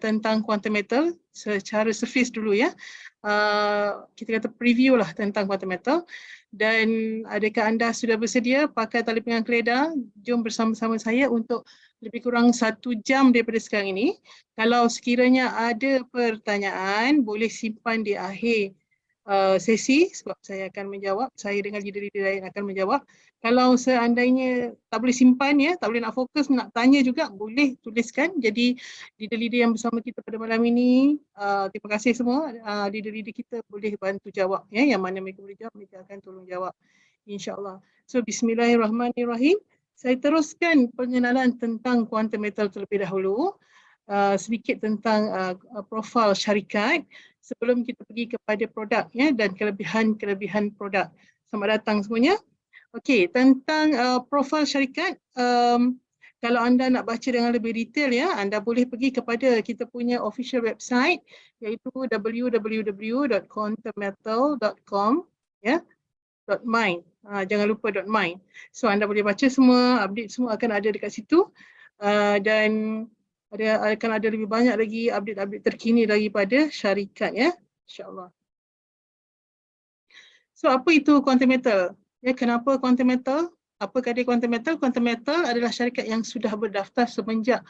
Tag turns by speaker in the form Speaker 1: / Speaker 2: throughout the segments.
Speaker 1: tentang quantum metal secara surface dulu ya. Kita kata preview lah tentang quantum metal. Dan adakah anda sudah bersedia pakai tali pinggang keledar? Jom bersama-sama saya untuk lebih kurang 1 jam daripada sekarang ini. Kalau sekiranya ada pertanyaan, boleh simpan di akhir sesi sebab saya akan menjawab. Saya dengan leader-leader lain akan menjawab. Kalau seandainya tak boleh simpan ya, tak boleh nak fokus, nak tanya juga, boleh tuliskan. Jadi leader-leader yang bersama kita pada malam ini, terima kasih semua. Leader-leader kita boleh bantu jawab ya, yang mana mereka boleh jawab, mereka akan tolong jawab insya-Allah. So bismillahirrahmanirrahim. Saya teruskan pengenalan tentang quantum metal terlebih dahulu. Sedikit tentang profil syarikat sebelum kita pergi kepada produk ya, dan kelebihan-kelebihan produk. Selamat datang semuanya. Okey, tentang profil syarikat, kalau anda nak baca dengan lebih detail ya, anda boleh pergi kepada kita punya official website iaitu www.quantummetal.com ya, .my. Jangan lupa .my. So anda boleh baca semua, update semua akan ada dekat situ. Dan akan ada lebih banyak lagi update-update terkini daripada syarikat ya, insya-Allah. So apa itu quantum metal? Ya, kenapa quantum metal? Apakah dia quantum metal? Quantum metal adalah syarikat yang sudah berdaftar semenjak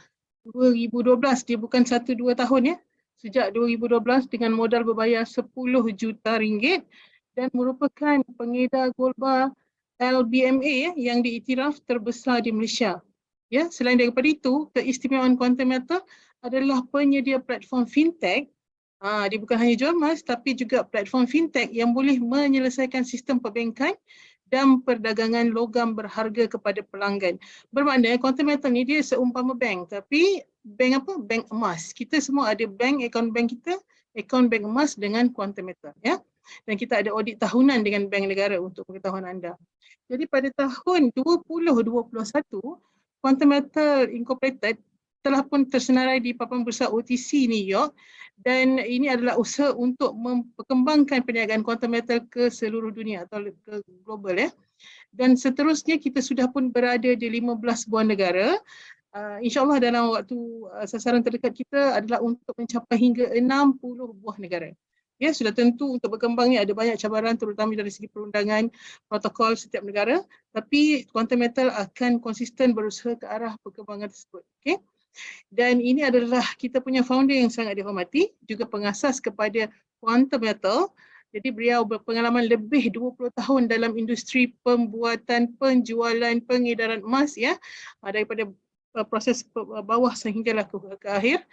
Speaker 1: 2012. Dia bukan 1-2 tahun ya. Sejak 2012 dengan modal berbayar 10 juta ringgit dan merupakan pengedar global LBMA ya, yang diiktiraf terbesar di Malaysia. Ya, selain daripada itu, keistimewaan quantum metal adalah penyedia platform fintech. Dia bukan hanya jual emas tapi juga platform fintech yang boleh menyelesaikan sistem perbankan dan perdagangan logam berharga kepada pelanggan. Bermakna quantum metal ni dia seumpama bank, tapi bank apa? Bank emas. Kita semua ada bank, akaun bank kita, akaun bank emas dengan quantum metal ya. Dan kita ada audit tahunan dengan bank negara untuk pengetahuan anda. Jadi pada tahun 2021, Quantum Metal Incorporated telah pun tersenarai di papan bursa OTC New York dan ini adalah usaha untuk memperkembangkan perniagaan quantum metal ke seluruh dunia atau ke global ya. Dan seterusnya kita sudah pun berada di 15 buah negara. InsyaAllah dalam waktu sasaran terdekat kita adalah untuk mencapai hingga 60 buah negara. Ya, sudah tentu untuk berkembang ni ada banyak cabaran terutama dari segi perundangan, protokol setiap negara, tapi quantum metal akan konsisten berusaha ke arah perkembangan tersebut. Okay? Dan ini adalah kita punya founder yang sangat dihormati, juga pengasas kepada quantum metal. Jadi beliau berpengalaman lebih 20 tahun dalam industri pembuatan, penjualan, pengedaran emas ya, daripada proses bawah sehinggalah ke akhir.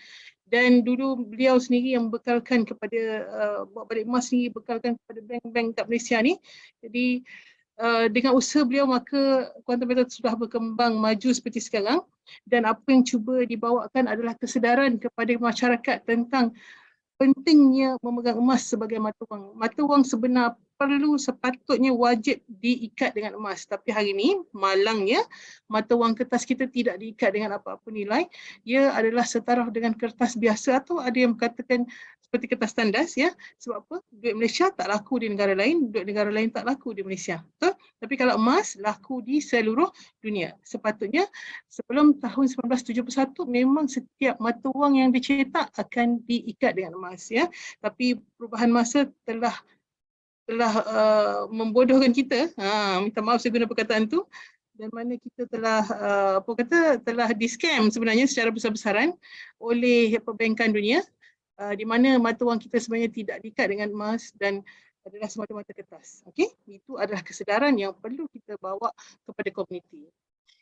Speaker 1: Dan dulu beliau sendiri yang bekalkan kepada buat balik emas ni, bekalkan kepada bank-bank kat Malaysia ni. Jadi dengan usaha beliau maka quantum metal sudah berkembang maju seperti sekarang, dan apa yang cuba dibawakan adalah kesedaran kepada masyarakat tentang pentingnya memegang emas sebagai mata wang. Mata wang sebenar perlu sepatutnya wajib diikat dengan emas. Tapi hari ini malangnya mata wang kertas kita tidak diikat dengan apa-apa nilai. Ia adalah setaraf dengan kertas biasa atau ada yang mengatakan seperti kertas tandas ya. Sebab apa? Duit Malaysia tak laku di negara lain, duit negara lain tak laku di Malaysia. Betul? Tapi kalau emas laku di seluruh dunia. Sepatutnya sebelum tahun 1971 memang setiap mata wang yang dicetak akan diikat dengan emas ya. Tapi perubahan masa telah membodohkan kita. Minta maaf saya guna perkataan tu. Dan mana kita telah telah di-scam sebenarnya secara besar-besaran oleh perbankan dunia, di mana mata wang kita sebenarnya tidak diikat dengan emas dan adalah semata-mata kertas. Okey, itu adalah kesedaran yang perlu kita bawa kepada komuniti.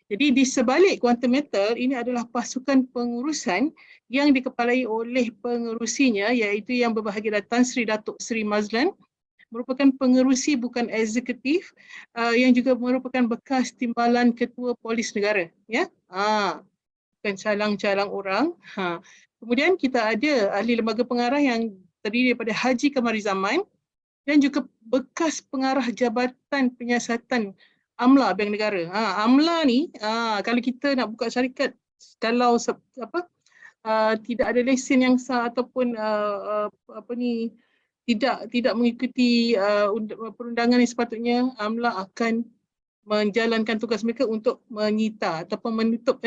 Speaker 1: Jadi di sebalik quantum metal ini adalah pasukan pengurusan yang dikepalai oleh pengerusinya iaitu yang berbahagia Tan Sri Datuk Sri Mazlan, merupakan pengerusi bukan eksekutif, yang juga merupakan bekas timbalan ketua polis negara ya. Bukan calang-calang orang. Kemudian kita ada ahli lembaga pengarah yang terdiri daripada Haji Kamarizaman dan juga bekas pengarah Jabatan Penyiasatan AMLA Bank Negara. AMLA ni kalau kita nak buka syarikat kalau tidak ada lesen yang sah ataupun tidak mengikuti perundangan yang sepatutnya, AMLA akan menjalankan tugas mereka untuk menyita ataupun menutup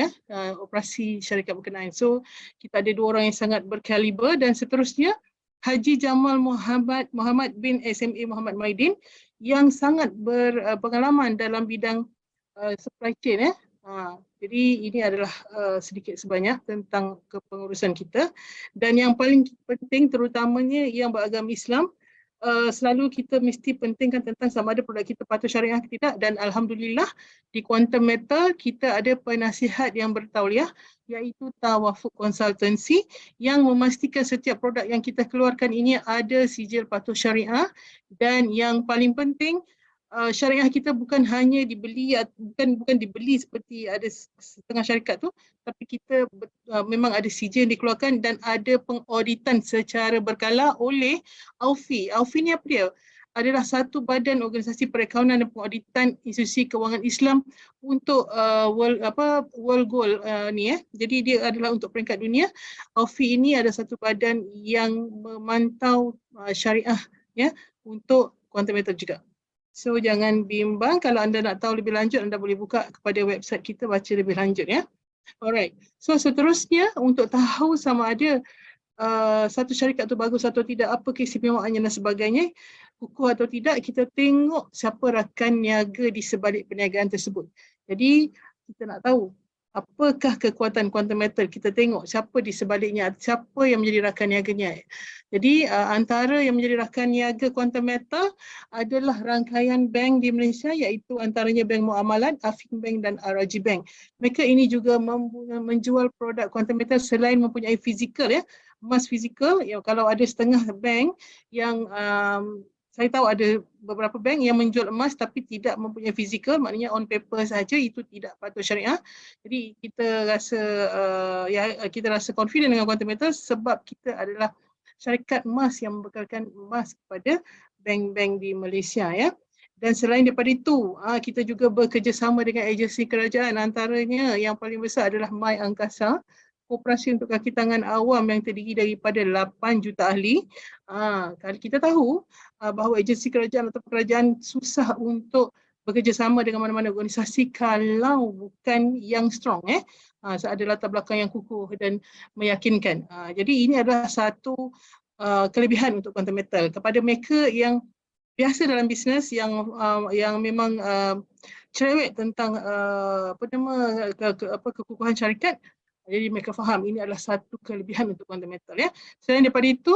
Speaker 1: operasi syarikat berkenaan. So kita ada 2 orang yang sangat berkaliber, dan seterusnya Haji Jamal Muhammad bin SMA Muhammad Maidin yang sangat berpengalaman dalam bidang supply chain. Jadi ini adalah sedikit sebanyak tentang kepengurusan kita, dan yang paling penting terutamanya yang beragama Islam, selalu kita mesti pentingkan tentang sama ada produk kita patuh syariah atau tidak, dan alhamdulillah di Quantum Metal kita ada penasihat yang bertauliah iaitu Tawafuk Consultancy yang memastikan setiap produk yang kita keluarkan ini ada sijil patuh syariah, dan yang paling penting syariah kita bukan hanya dibeli, bukan dibeli seperti ada setengah syarikat tu, tapi kita memang ada sijil yang dikeluarkan dan ada pengauditan secara berkala oleh AUFI. AUFI ni apa dia? Adalah satu badan organisasi perakaunan dan pengauditan institusi kewangan Islam untuk world goal ni. Jadi dia adalah untuk peringkat dunia. AUFI ini ada satu badan yang memantau syariah untuk Quantum Metal juga. So jangan bimbang, kalau anda nak tahu lebih lanjut anda boleh buka kepada website kita baca lebih lanjut ya. Alright. So seterusnya untuk tahu sama ada satu syarikat tu bagus atau tidak, apa keistimewaannya dan sebagainya, kukuh atau tidak, kita tengok siapa rakan niaga di sebalik perniagaan tersebut. Jadi kita nak tahu apakah kekuatan Quantum Metal, kita tengok siapa di sebaliknya, siapa yang menjadi rakan niaganya. Jadi antara yang menjadi rakan niaga Quantum Metal adalah rangkaian bank di Malaysia, iaitu antaranya Bank Muamalat, Afin Bank dan RRG Bank. Mereka ini juga menjual produk Quantum Metal selain mempunyai fizikal emas fizikal. Kalau ada setengah bank yang saya tahu ada beberapa bank yang menjual emas tapi tidak mempunyai fizikal, maknanya on paper saja, itu tidak patuh syariah. Jadi kita rasa kita rasa confident dengan Quantum Metal sebab kita adalah syarikat emas yang membekalkan emas kepada bank-bank di Malaysia ya. Dan selain daripada itu, kita juga bekerjasama dengan agensi kerajaan, antaranya yang paling besar adalah My Angkasa, Koperasi untuk Kaki Tangan Awam yang terdiri daripada 8 juta ahli. Kalau kita tahu bahawa agensi kerajaan atau kerajaan susah untuk bekerjasama dengan mana-mana organisasi kalau bukan yang strong ada latar belakang yang kukuh dan meyakinkan. Jadi ini adalah satu kelebihan untuk Quantum Metal. Kepada mereka yang biasa dalam bisnes, yang memang cerewet tentang kekukuhan syarikat, jadi mereka faham ini adalah satu kelebihan untuk Quantum Metal ya. Selain daripada itu,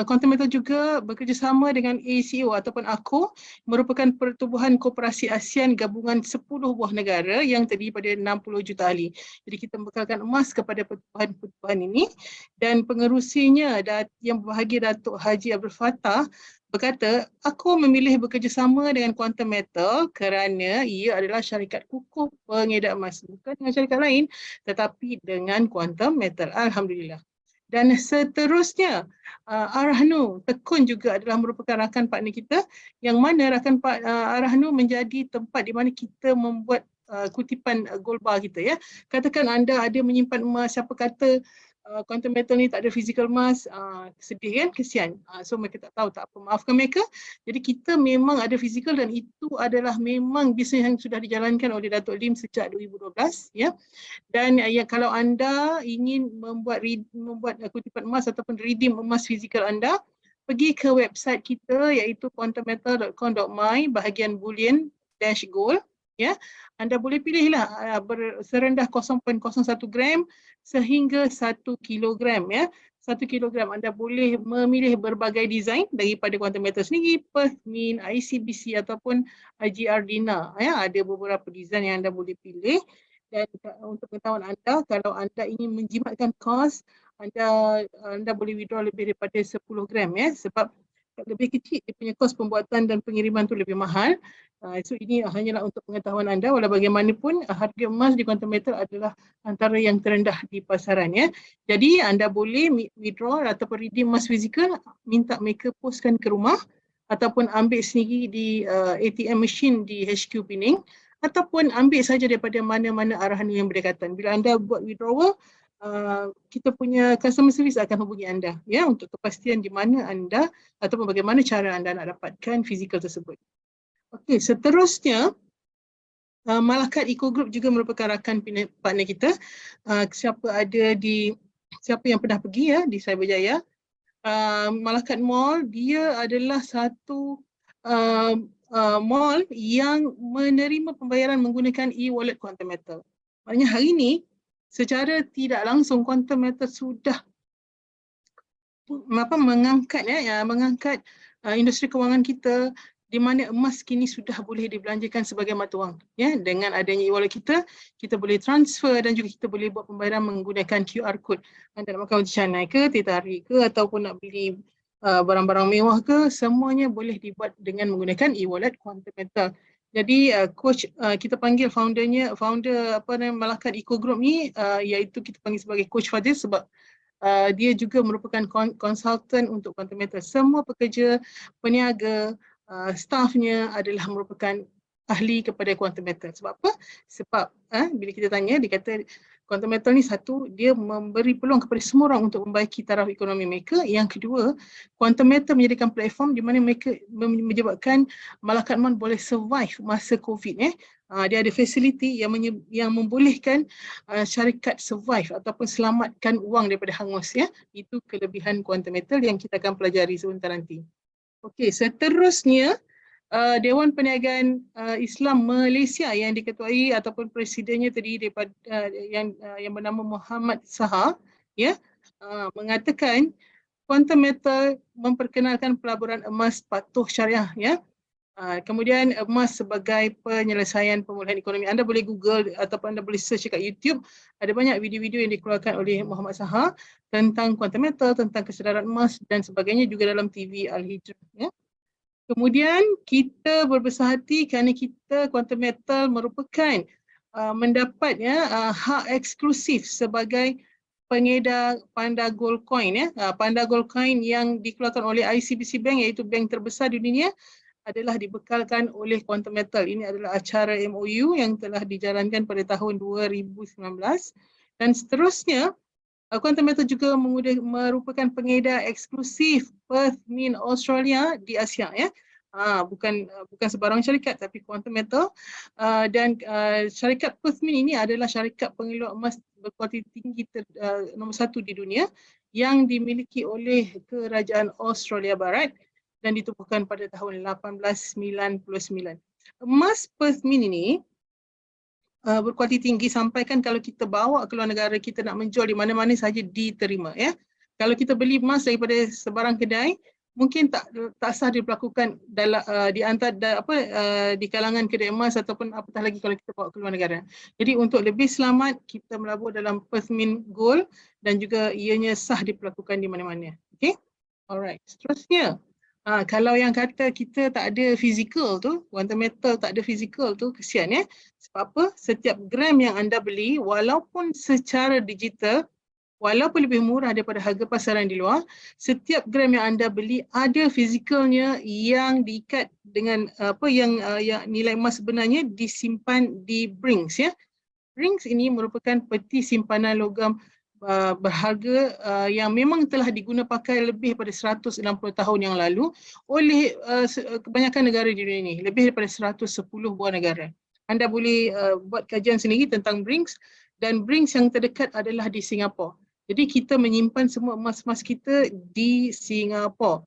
Speaker 1: Quantum Metal juga bekerjasama dengan ACO ataupun ACO, merupakan pertubuhan koperasi ASEAN gabungan 10 buah negara yang terdiri pada 60 juta ahli. Jadi kita membekalkan emas kepada pertubuhan ini, dan pengerusinya yang berbahagia Datuk Haji Abdul Fattah berkata, aku memilih bekerjasama dengan Quantum Metal kerana ia adalah syarikat kukuh pengedar emas, bukan dengan syarikat lain tetapi dengan Quantum Metal. Alhamdulillah. Dan seterusnya, Arahnu Tekun juga adalah merupakan rakan partner kita, yang mana rakan Arahnu menjadi tempat di mana kita membuat kutipan gold bar kita ya. Katakan anda ada menyimpan emas, siapa kata Quantum Metal ni tak ada physical emas, sedih kan, kesian. So mereka tak tahu, tak apa, maafkan mereka. Jadi kita memang ada physical, dan itu adalah memang bisnes yang sudah dijalankan oleh Datuk Lim sejak 2012 ya. Dan kalau anda ingin membuat kutipan emas ataupun redeem emas fizikal anda, pergi ke website kita iaitu quantummetal.com.my bahagian bullion -gold ya. Anda boleh pilihlah serendah 0.01 gram sehingga 1 kilogram ya. 1 kilogram anda boleh memilih berbagai desain daripada Quantum Metal sendiri, Perth Mint, ICBC ataupun IGR Dina ya. Ada beberapa desain yang anda boleh pilih. Dan untuk pengetahuan anda, kalau anda ingin menjimatkan kos, anda boleh withdraw lebih daripada 10 gram ya, sebab lebih kecil dia punya kos pembuatan dan pengiriman tu lebih mahal. So ini hanyalah untuk pengetahuan anda. Walau bagaimanapun, harga emas di Quantum Metal adalah antara yang terendah di pasaran ya. Jadi anda boleh withdraw ataupun redeem emas fizikal, minta mereka postkan ke rumah ataupun ambil sendiri di ATM machine di HQ Pening, ataupun ambil saja daripada mana-mana arahan yang berdekatan. Bila anda buat withdrawal, kita punya customer service akan hubungi anda ya, untuk kepastian di mana anda ataupun bagaimana cara anda nak dapatkan fizikal tersebut. Okey, seterusnya Malakat Eco Group juga merupakan rakan partner kita. Siapa yang pernah pergi ya di Cyberjaya, Malakat Mall dia adalah satu mall yang menerima pembayaran menggunakan e-wallet Quantum Metal. Maknanya hari ini secara tidak langsung Quantum Metal sudah mengangkat industri kewangan kita, di mana emas kini sudah boleh dibelanjakan sebagai mata wang. Ya, dengan adanya e-wallet kita boleh transfer dan juga kita boleh buat pembayaran menggunakan QR code. Anda nak makan roti canai ke, teh tarik ke, ataupun nak beli barang-barang mewah ke, semuanya boleh dibuat dengan menggunakan e-wallet Quantum Metal. Jadi coach kita panggil founder Malakat Eco Group ni, iaitu kita panggil sebagai Coach Fadil sebab dia juga merupakan konsultan untuk Quantum Metal. Semua pekerja, peniaga, staffnya adalah merupakan ahli kepada Quantum Metal. Sebab apa? Sebab bila kita tanya, dia kata Quantum Metal ni satu, dia memberi peluang kepada semua orang untuk membaiki taraf ekonomi mereka. Yang kedua, Quantum Metal menjadikan platform di mana mereka menyebabkan Malakat Mall boleh survive masa COVID. Dia ada fasiliti yang membolehkan syarikat survive ataupun selamatkan wang daripada hangus. Ya. Itu kelebihan Quantum Metal yang kita akan pelajari sebentar nanti. Okey, seterusnya Dewan Perniagaan Islam Malaysia yang diketuai ataupun presidennya terdiri daripada yang bernama Muhammad Saha, ya, mengatakan Quantum Metal memperkenalkan pelaburan emas patuh syariah, ya. Kemudian emas sebagai penyelesaian pemulihan ekonomi. Anda boleh Google ataupun anda boleh search kat YouTube. Ada banyak video-video yang dikeluarkan oleh Muhammad Saha tentang Quantum Metal, tentang kesedaran emas dan sebagainya, juga dalam TV Al-Hijrah. Ya. Kemudian kita berbesar hati kerana kita Quantum Metal merupakan mendapat hak eksklusif sebagai pengedar Panda Gold Coin. Panda Gold Coin yang dikeluarkan oleh ICBC Bank, iaitu bank terbesar di dunia, adalah dibekalkan oleh Quantum Metal. Ini adalah acara MOU yang telah dijalankan pada tahun 2019 dan seterusnya. Quantum Metal juga merupakan pengedar eksklusif Perth Mint Australia di Asia. Ya. Bukan sebarang syarikat, tapi Quantum Metal. Dan syarikat Perth Mint ini adalah syarikat pengeluar emas berkualiti tinggi nombor 1 di dunia yang dimiliki oleh Kerajaan Australia Barat dan ditubuhkan pada tahun 1899. Emas Perth Mint ini berkualiti tinggi sampai kan kalau kita bawa ke luar negara, kita nak menjual di mana-mana saja diterima. Ya. Kalau kita beli emas daripada sebarang kedai, mungkin tak sah diberlakukan di kalangan kedai emas ataupun apatah lagi kalau kita bawa ke luar negara. Jadi untuk lebih selamat, kita melabur dalam Perth Mint Gold dan juga ianya sah diberlakukan di mana-mana. Okay? Alright, seterusnya. Kalau yang kata kita tak ada fizikal tu, Quantum Metal tak ada fizikal tu, kesian ya. Sebab apa? Setiap gram yang anda beli, walaupun secara digital, walaupun lebih murah daripada harga pasaran di luar, setiap gram yang anda beli ada fizikalnya yang diikat dengan yang nilai emas sebenarnya disimpan di Brinks. Ya. Brinks ini merupakan peti simpanan logam berharga yang memang telah diguna pakai lebih daripada 160 tahun yang lalu oleh kebanyakan negara di dunia ini, lebih daripada 110 buah negara. Anda boleh buat kajian sendiri tentang Brinks, dan Brinks yang terdekat adalah di Singapura. Jadi kita menyimpan semua emas-emas kita di Singapura.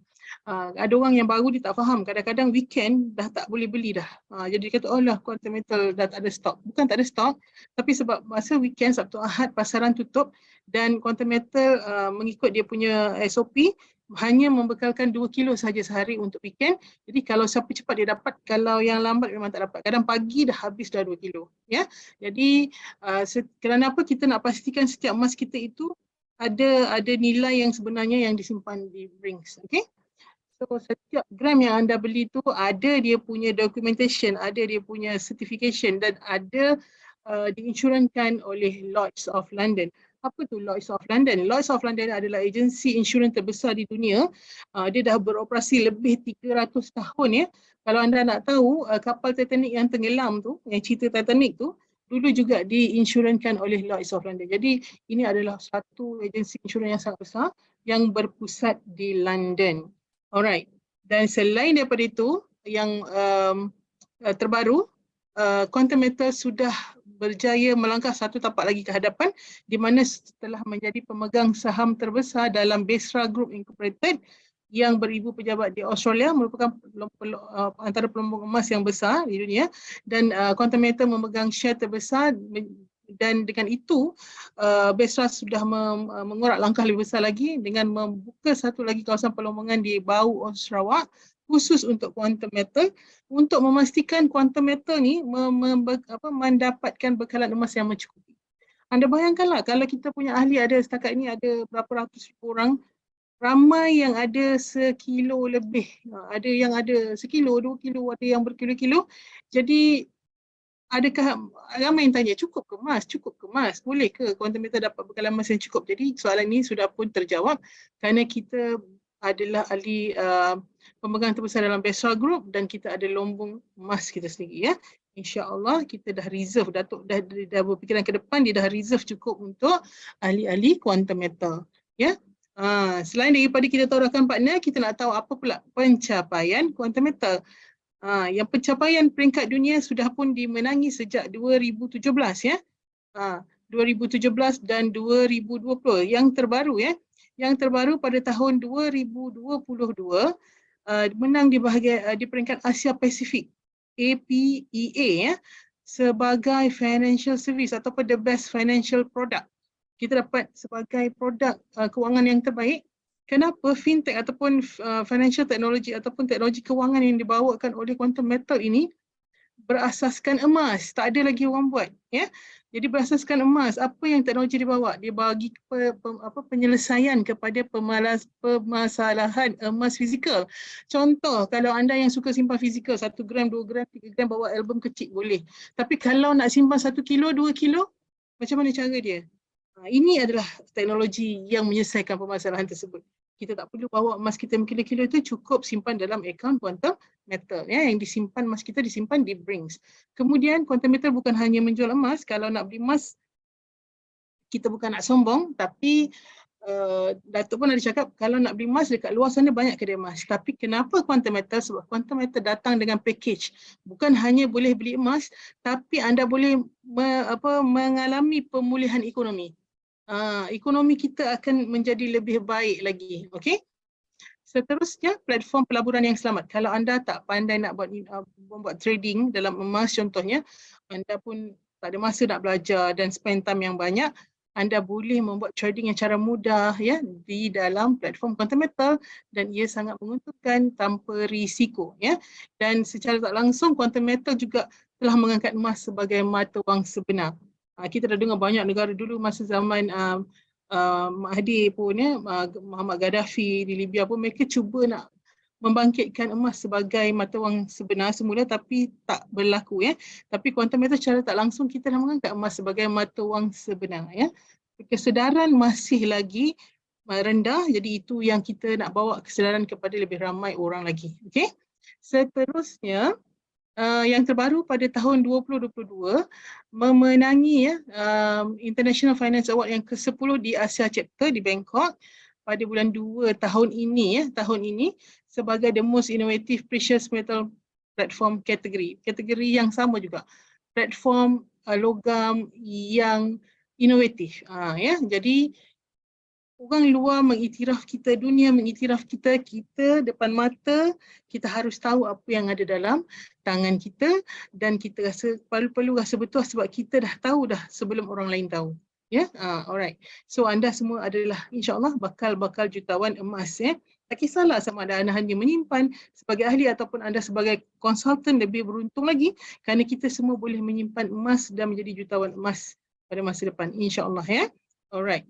Speaker 1: Ada orang yang baru dia tak faham, kadang-kadang weekend dah tak boleh beli dah. Jadi dia kata, oh lah Quantum Metal dah tak ada stok. Bukan tak ada stok, tapi sebab masa weekend Sabtu Ahad pasaran tutup dan Quantum Metal mengikut dia punya SOP hanya membekalkan 2 kilo sahaja sehari untuk weekend. Jadi kalau siapa cepat dia dapat, kalau yang lambat memang tak dapat. Kadang pagi dah habis dah 2 kilo. Ya? Jadi kerana apa kita nak pastikan setiap emas kita itu ada nilai yang sebenarnya yang disimpan di Brinks. Okay? So setiap gram yang anda beli tu ada dia punya documentation, ada dia punya certification dan ada diinsurankan oleh Lloyd's of London. Apa tu Lloyd's of London? Lloyd's of London adalah agensi insurans terbesar di dunia. Dia dah beroperasi lebih 300 tahun ya. Kalau anda nak tahu kapal Titanic yang tenggelam tu, yang cerita Titanic tu, dulu juga diinsurankan oleh Lloyd's of London. Jadi ini adalah satu agensi insurans yang sangat besar yang berpusat di London. Alright, dan selain daripada itu, yang terbaru, Quantum Metal sudah berjaya melangkah satu tapak lagi ke hadapan, di mana setelah menjadi pemegang saham terbesar dalam Besra Group Incorporated yang beribu pejabat di Australia, merupakan antara pelumbung emas yang besar di dunia, dan Quantum Metal memegang share terbesar, dan dengan itu Besra sudah mengorak langkah lebih besar lagi dengan membuka satu lagi kawasan perlombongan di Bau, Sarawak, khusus untuk quantum metal, untuk memastikan quantum metal ni mendapatkan bekalan emas yang mencukupi. Anda bayangkanlah kalau kita punya ahli ada setakat ini ada berapa ratus ribu orang, ramai yang ada sekilo lebih, ada yang ada sekilo, 2 kilo, ada yang berkilo-kilo. Jadi adakah, ramai yang tanya, cukup ke emas? Cukup ke emas? Boleh ke quantum metal dapat bekalan emas yang cukup? Jadi soalan ini sudah pun terjawab kerana kita adalah ahli pemegang terbesar dalam Besra Group dan kita ada lumbung emas kita sendiri, ya. InsyaAllah kita dah reserve, Datuk dah berfikiran ke depan, dia dah reserve cukup untuk ahli-ahli quantum metal, ya. Selain daripada kita tahu rakan partner, kita nak tahu apa pula pencapaian quantum metal. Yang pencapaian peringkat dunia sudah pun dimenangi sejak 2017, ya. 2017 dan 2020. Yang terbaru, ya. Yang terbaru pada tahun 2022 menang di peringkat Asia Pasifik APEA, ya, sebagai financial service ataupun the best financial product. Kita dapat sebagai produk kewangan yang terbaik. Kenapa fintech ataupun financial technology ataupun teknologi kewangan yang dibawakan oleh quantum metal ini berasaskan emas, tak ada lagi orang buat, ya. Jadi berasaskan emas. Apa yang teknologi dibawa? Dia bagi penyelesaian kepada permasalahan emas fizikal. Contoh, kalau anda yang suka simpan fizikal 1 gram, 2 gram, 3 gram, bawa album kecil boleh. Tapi kalau nak simpan 1 kilo, 2 kilo, macam mana cara dia? Ini adalah teknologi yang menyelesaikan permasalahan tersebut. Kita tak perlu bawa emas kita kilo-kilo, itu cukup simpan dalam akaun quantum metal, ya, yang disimpan emas kita disimpan di Brinks. Kemudian quantum metal bukan hanya menjual emas. Kalau nak beli emas, kita bukan nak sombong, tapi Datuk pun ada cakap kalau nak beli emas dekat luar sana banyak kedai emas. Tapi kenapa quantum metal? Sebab quantum metal datang dengan package. Bukan hanya boleh beli emas, tapi anda boleh mengalami pemulihan ekonomi. Ekonomi kita akan menjadi lebih baik lagi. Okey. Seterusnya, platform pelaburan yang selamat. Kalau anda tak pandai nak buat trading dalam emas contohnya, anda pun tak ada masa nak belajar dan spend time yang banyak, anda boleh membuat trading yang cara mudah, ya, di dalam platform quantum metal, dan ia sangat menguntungkan tanpa risiko, ya. Dan secara tak langsung quantum metal juga telah mengangkat emas sebagai mata wang sebenar. Kita dah dengar banyak negara dulu masa zaman Mahathir pun, ya, Muhammad Gaddafi di Libya pun, mereka cuba nak membangkitkan emas sebagai mata wang sebenar semula, tapi tak berlaku, ya. Tapi quantum metal secara tak langsung kita dah mengangkat emas sebagai mata wang sebenar, ya. Kesedaran masih lagi rendah, jadi itu yang kita nak bawa kesedaran kepada lebih ramai orang lagi. Okey. Seterusnya, yang terbaru pada tahun 2022 memenangi, ya, International Finance Award yang ke-10 di Asia Chapter di Bangkok pada bulan 2 tahun ini, ya, sebagai the most innovative precious metal platform kategori yang sama juga, platform logam yang inovatif, ya. Jadi orang luar mengiktiraf kita, dunia mengiktiraf kita, kita depan mata, kita harus tahu apa yang ada dalam tangan kita, dan kita rasa perlu rasa betul sebab kita dah tahu dah sebelum orang lain tahu. Ya, alright. So anda semua adalah insya-Allah bakal jutawan emas, ya. Tak kisahlah sama ada anda hanya menyimpan sebagai ahli ataupun anda sebagai konsultan, lebih beruntung lagi kerana kita semua boleh menyimpan emas dan menjadi jutawan emas pada masa depan, insya-Allah, ya. Alright.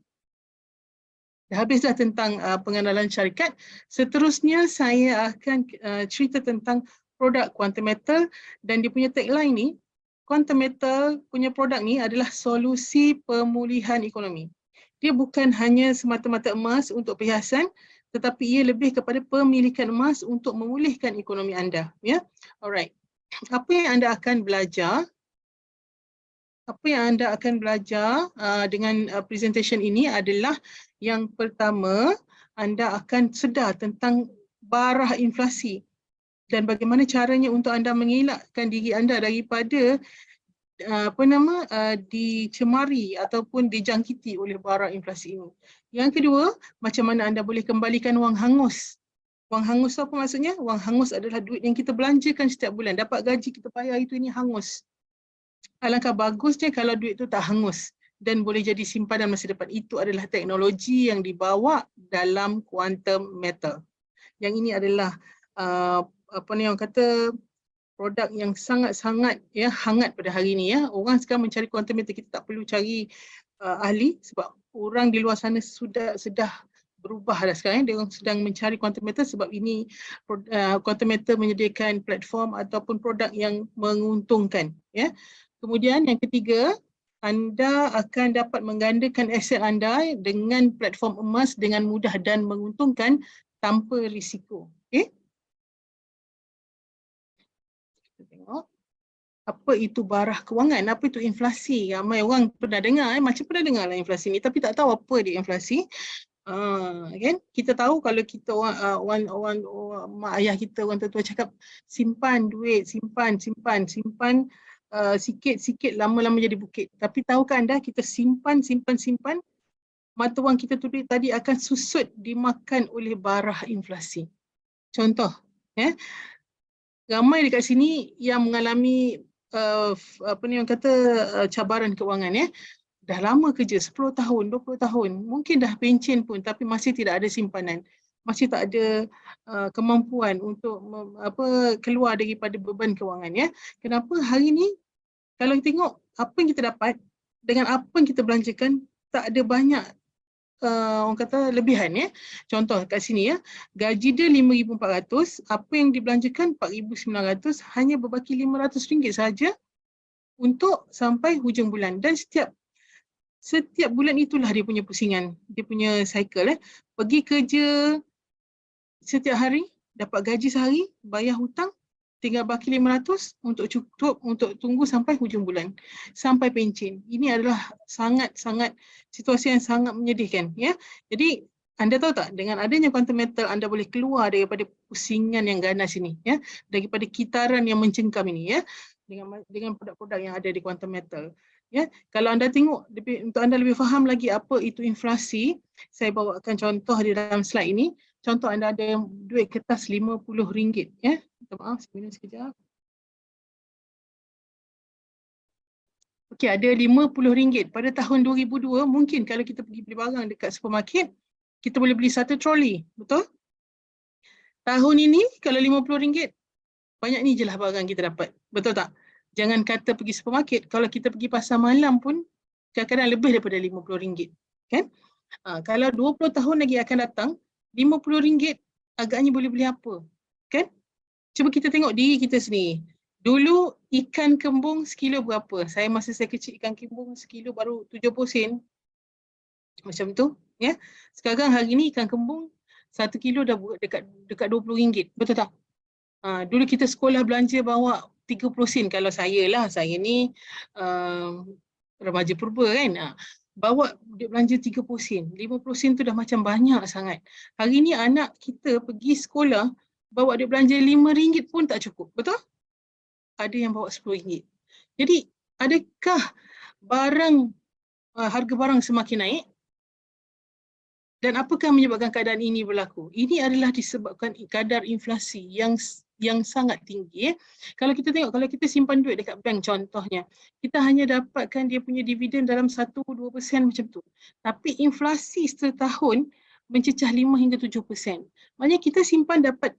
Speaker 1: Dah habis dah tentang pengenalan syarikat. Seterusnya saya akan cerita tentang produk quantum metal, dan dia punya tagline ni, quantum metal punya produk ni adalah solusi pemulihan ekonomi. Dia bukan hanya semata-mata emas untuk perhiasan, tetapi ia lebih kepada pemilikan emas untuk memulihkan ekonomi anda, ya. Alright. Apa yang anda akan belajar? Dengan presentation ini adalah, yang pertama, anda akan sedar tentang barah inflasi dan bagaimana caranya untuk anda mengelakkan diri anda daripada dicemari ataupun dijangkiti oleh barang inflasi ini. Yang kedua, macam mana anda boleh kembalikan wang hangus. Wang hangus apa maksudnya? Wang hangus adalah duit yang kita belanjakan setiap bulan. Dapat gaji kita bayar itu ini hangus. Alangkah bagusnya kalau duit itu tak hangus dan boleh jadi simpanan masa depan. Itu adalah teknologi yang dibawa dalam quantum metal. Yang ini adalah orang kata produk yang sangat-sangat hangat pada hari ini ya. Orang sekarang mencari quantum metal, kita tak perlu cari ahli sebab orang di luar sana sudah berubah dah sekarang. Dia orang sedang mencari quantum metal sebab ini quantum metal menyediakan platform ataupun produk yang menguntungkan ya. Kemudian yang ketiga, anda akan dapat menggandakan aset anda dengan platform emas dengan mudah dan menguntungkan tanpa risiko. Okey. Kita tengok apa itu barah kewangan, apa itu inflasi. Ramai orang pernah dengar, macam pernah dengar lah inflasi ni, tapi tak tahu apa dia inflasi. Kan? Kita tahu kalau kita orang mak ayah kita, orang tua cakap simpan duit, simpan sikit-sikit lama-lama jadi bukit. Tapi tahukah anda kita simpan mata wang kita tu tadi akan susut dimakan oleh barah inflasi. Contoh, ramai dekat sini yang mengalami cabaran kewangan ya. Dah lama kerja, 10 tahun, 20 tahun, mungkin dah pencen pun tapi masih tidak ada simpanan. Masih tak ada kemampuan untuk keluar daripada beban kewangan ya. Kenapa hari ni kalau kita tengok apa yang kita dapat dengan apa yang kita belanjakan tak ada banyak orang kata lebihan ya. Contoh kat sini ya, gaji dia 5,400, apa yang dibelanjakan 4,900, hanya berbaki RM500 saja untuk sampai hujung bulan. Dan setiap bulan itulah dia punya pusingan, dia punya cycle pergi kerja setiap hari, dapat gaji sehari, bayar hutang, tinggal baki 500 untuk cukup untuk tunggu sampai hujung bulan, sampai pencen. Ini adalah sangat-sangat situasi yang sangat menyedihkan ya. Jadi anda tahu tak, dengan adanya quantum metal anda boleh keluar daripada pusingan yang ganas ini ya, daripada kitaran yang mencengkam ini ya, dengan produk-produk yang ada di quantum metal. Ya, kalau anda tengok untuk anda lebih faham lagi apa itu inflasi, saya bawakan contoh di dalam slide ini. Contoh anda ada duit kertas RM50 ya. Minta maaf, saya minum sekejap. Okey, ada RM50. Pada tahun 2002 mungkin kalau kita pergi beli barang dekat supermarket, kita boleh beli satu troli, betul? Tahun ini kalau RM50, banyak ni je lah barang kita dapat. Betul tak? Jangan kata pergi supermarket, kalau kita pergi pasar malam pun kadang-kadang lebih daripada RM50. Kan? Kalau 20 tahun lagi akan datang, RM50 agaknya boleh beli apa? Kan? Cuba kita tengok diri kita sendiri. Dulu ikan kembung sekilo berapa? Masa saya kecil ikan kembung sekilo baru 70 sen. Macam tu. Ya. Sekarang hari ni ikan kembung 1 kilo dah dekat RM20. Betul tak? Dulu kita sekolah belanja bawa 30 sen. Kalau saya ni remaja purba kan. Bawa duit belanja 30 sen. 50 sen tu dah macam banyak sangat. Hari ni anak kita pergi sekolah bawa duit belanja RM5 pun tak cukup. Betul? Ada yang bawa RM10. Jadi adakah harga barang semakin naik? Dan apakah menyebabkan keadaan ini berlaku? Ini adalah disebabkan kadar inflasi yang sangat tinggi. Kalau kita tengok, kalau kita simpan duit dekat bank contohnya, kita hanya dapatkan dia punya dividen dalam 1-2% macam tu. Tapi inflasi setahun mencecah 5 hingga 7%. Maknanya kita simpan dapat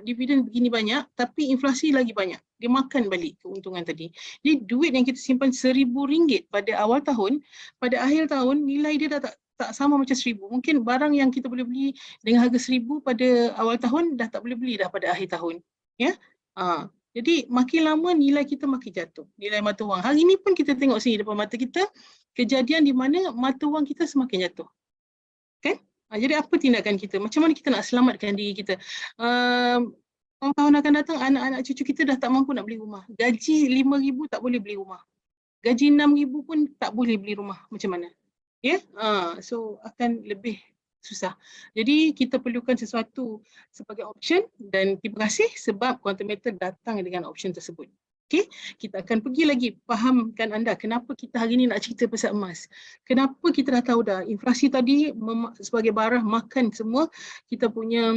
Speaker 1: dividen begini banyak, tapi inflasi lagi banyak. Dia makan balik keuntungan tadi. Jadi duit yang kita simpan RM1,000 pada awal tahun, pada akhir tahun nilai dia dah tak sama macam RM1,000. Mungkin barang yang kita boleh beli dengan harga RM1,000 pada awal tahun dah tak boleh beli dah pada akhir tahun. Ya. Jadi makin lama nilai kita makin jatuh. Nilai mata wang. Hari ini pun kita tengok sini depan mata kita, kejadian di mana mata wang kita semakin jatuh. Kan? Jadi apa tindakan kita? Macam mana kita nak selamatkan diri kita? Tahun akan datang anak-anak cucu kita dah tak mampu nak beli rumah. Gaji RM5,000 tak boleh beli rumah. Gaji RM6,000 pun tak boleh beli rumah. Macam mana? Ya, so akan lebih susah. Jadi kita perlukan sesuatu sebagai option dan terima kasih sebab quantum method datang dengan option tersebut. Okey, kita akan pergi lagi fahamkan anda kenapa kita hari ni nak cerita pasal emas. Kenapa kita dah tahu dah inflasi tadi sebagai barah makan semua kita punya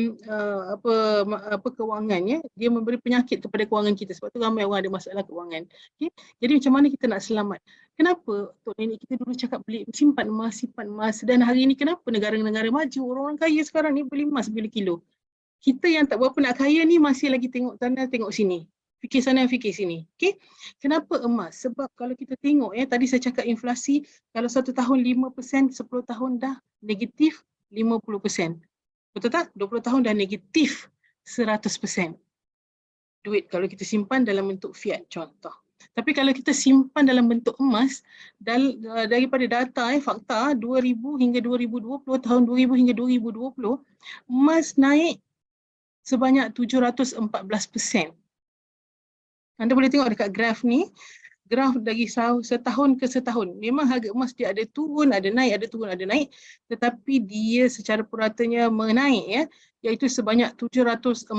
Speaker 1: apa kewangan ya. Dia memberi penyakit kepada kewangan kita sebab tu ramai orang ada masalah kewangan. Okey. Jadi macam mana kita nak selamat? Kenapa tok nenek kita dulu cakap beli simpan emas dan hari ini kenapa negara-negara maju orang kaya sekarang ni beli emas beli kilo. Kita yang tak berapa nak kaya ni masih lagi tengok sana tengok sini. Fikir sana fikir sini. Okey. Kenapa emas? Sebab kalau kita tengok ya tadi saya cakap inflasi kalau 1 tahun 5%, 10 tahun dah negatif 50%. Betul tak? 20 tahun dah negatif 100%. Duit kalau kita simpan dalam bentuk fiat contoh. Tapi kalau kita simpan dalam bentuk emas, daripada data fakta 2000 hingga 2020, tahun 2000 hingga 2020, emas naik sebanyak 714%. Anda boleh tengok dekat graf ni, graf dari setahun ke setahun. Memang harga emas dia ada turun, ada naik, ada turun, ada naik. Tetapi dia secara puratanya menaik ya, iaitu sebanyak 714%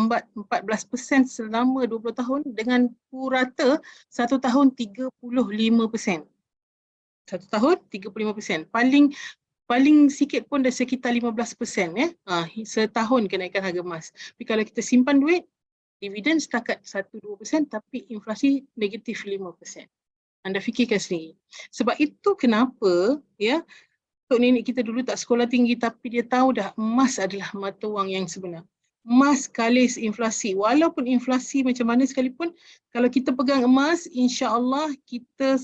Speaker 1: selama 20 tahun dengan purata 1 tahun 35%. 1 tahun 35%. Paling sikit pun dah sekitar 15% ya. Setahun kenaikan harga emas. Tapi kalau kita simpan duit, dividen setakat 1-2% tapi inflasi negatif 5%. Anda fikirkan sendiri. Sebab itu kenapa ya tok nenek kita dulu tak sekolah tinggi tapi dia tahu dah emas adalah mata wang yang sebenar. Emas kalis inflasi. Walaupun inflasi macam mana sekalipun, kalau kita pegang emas, insya-Allah kita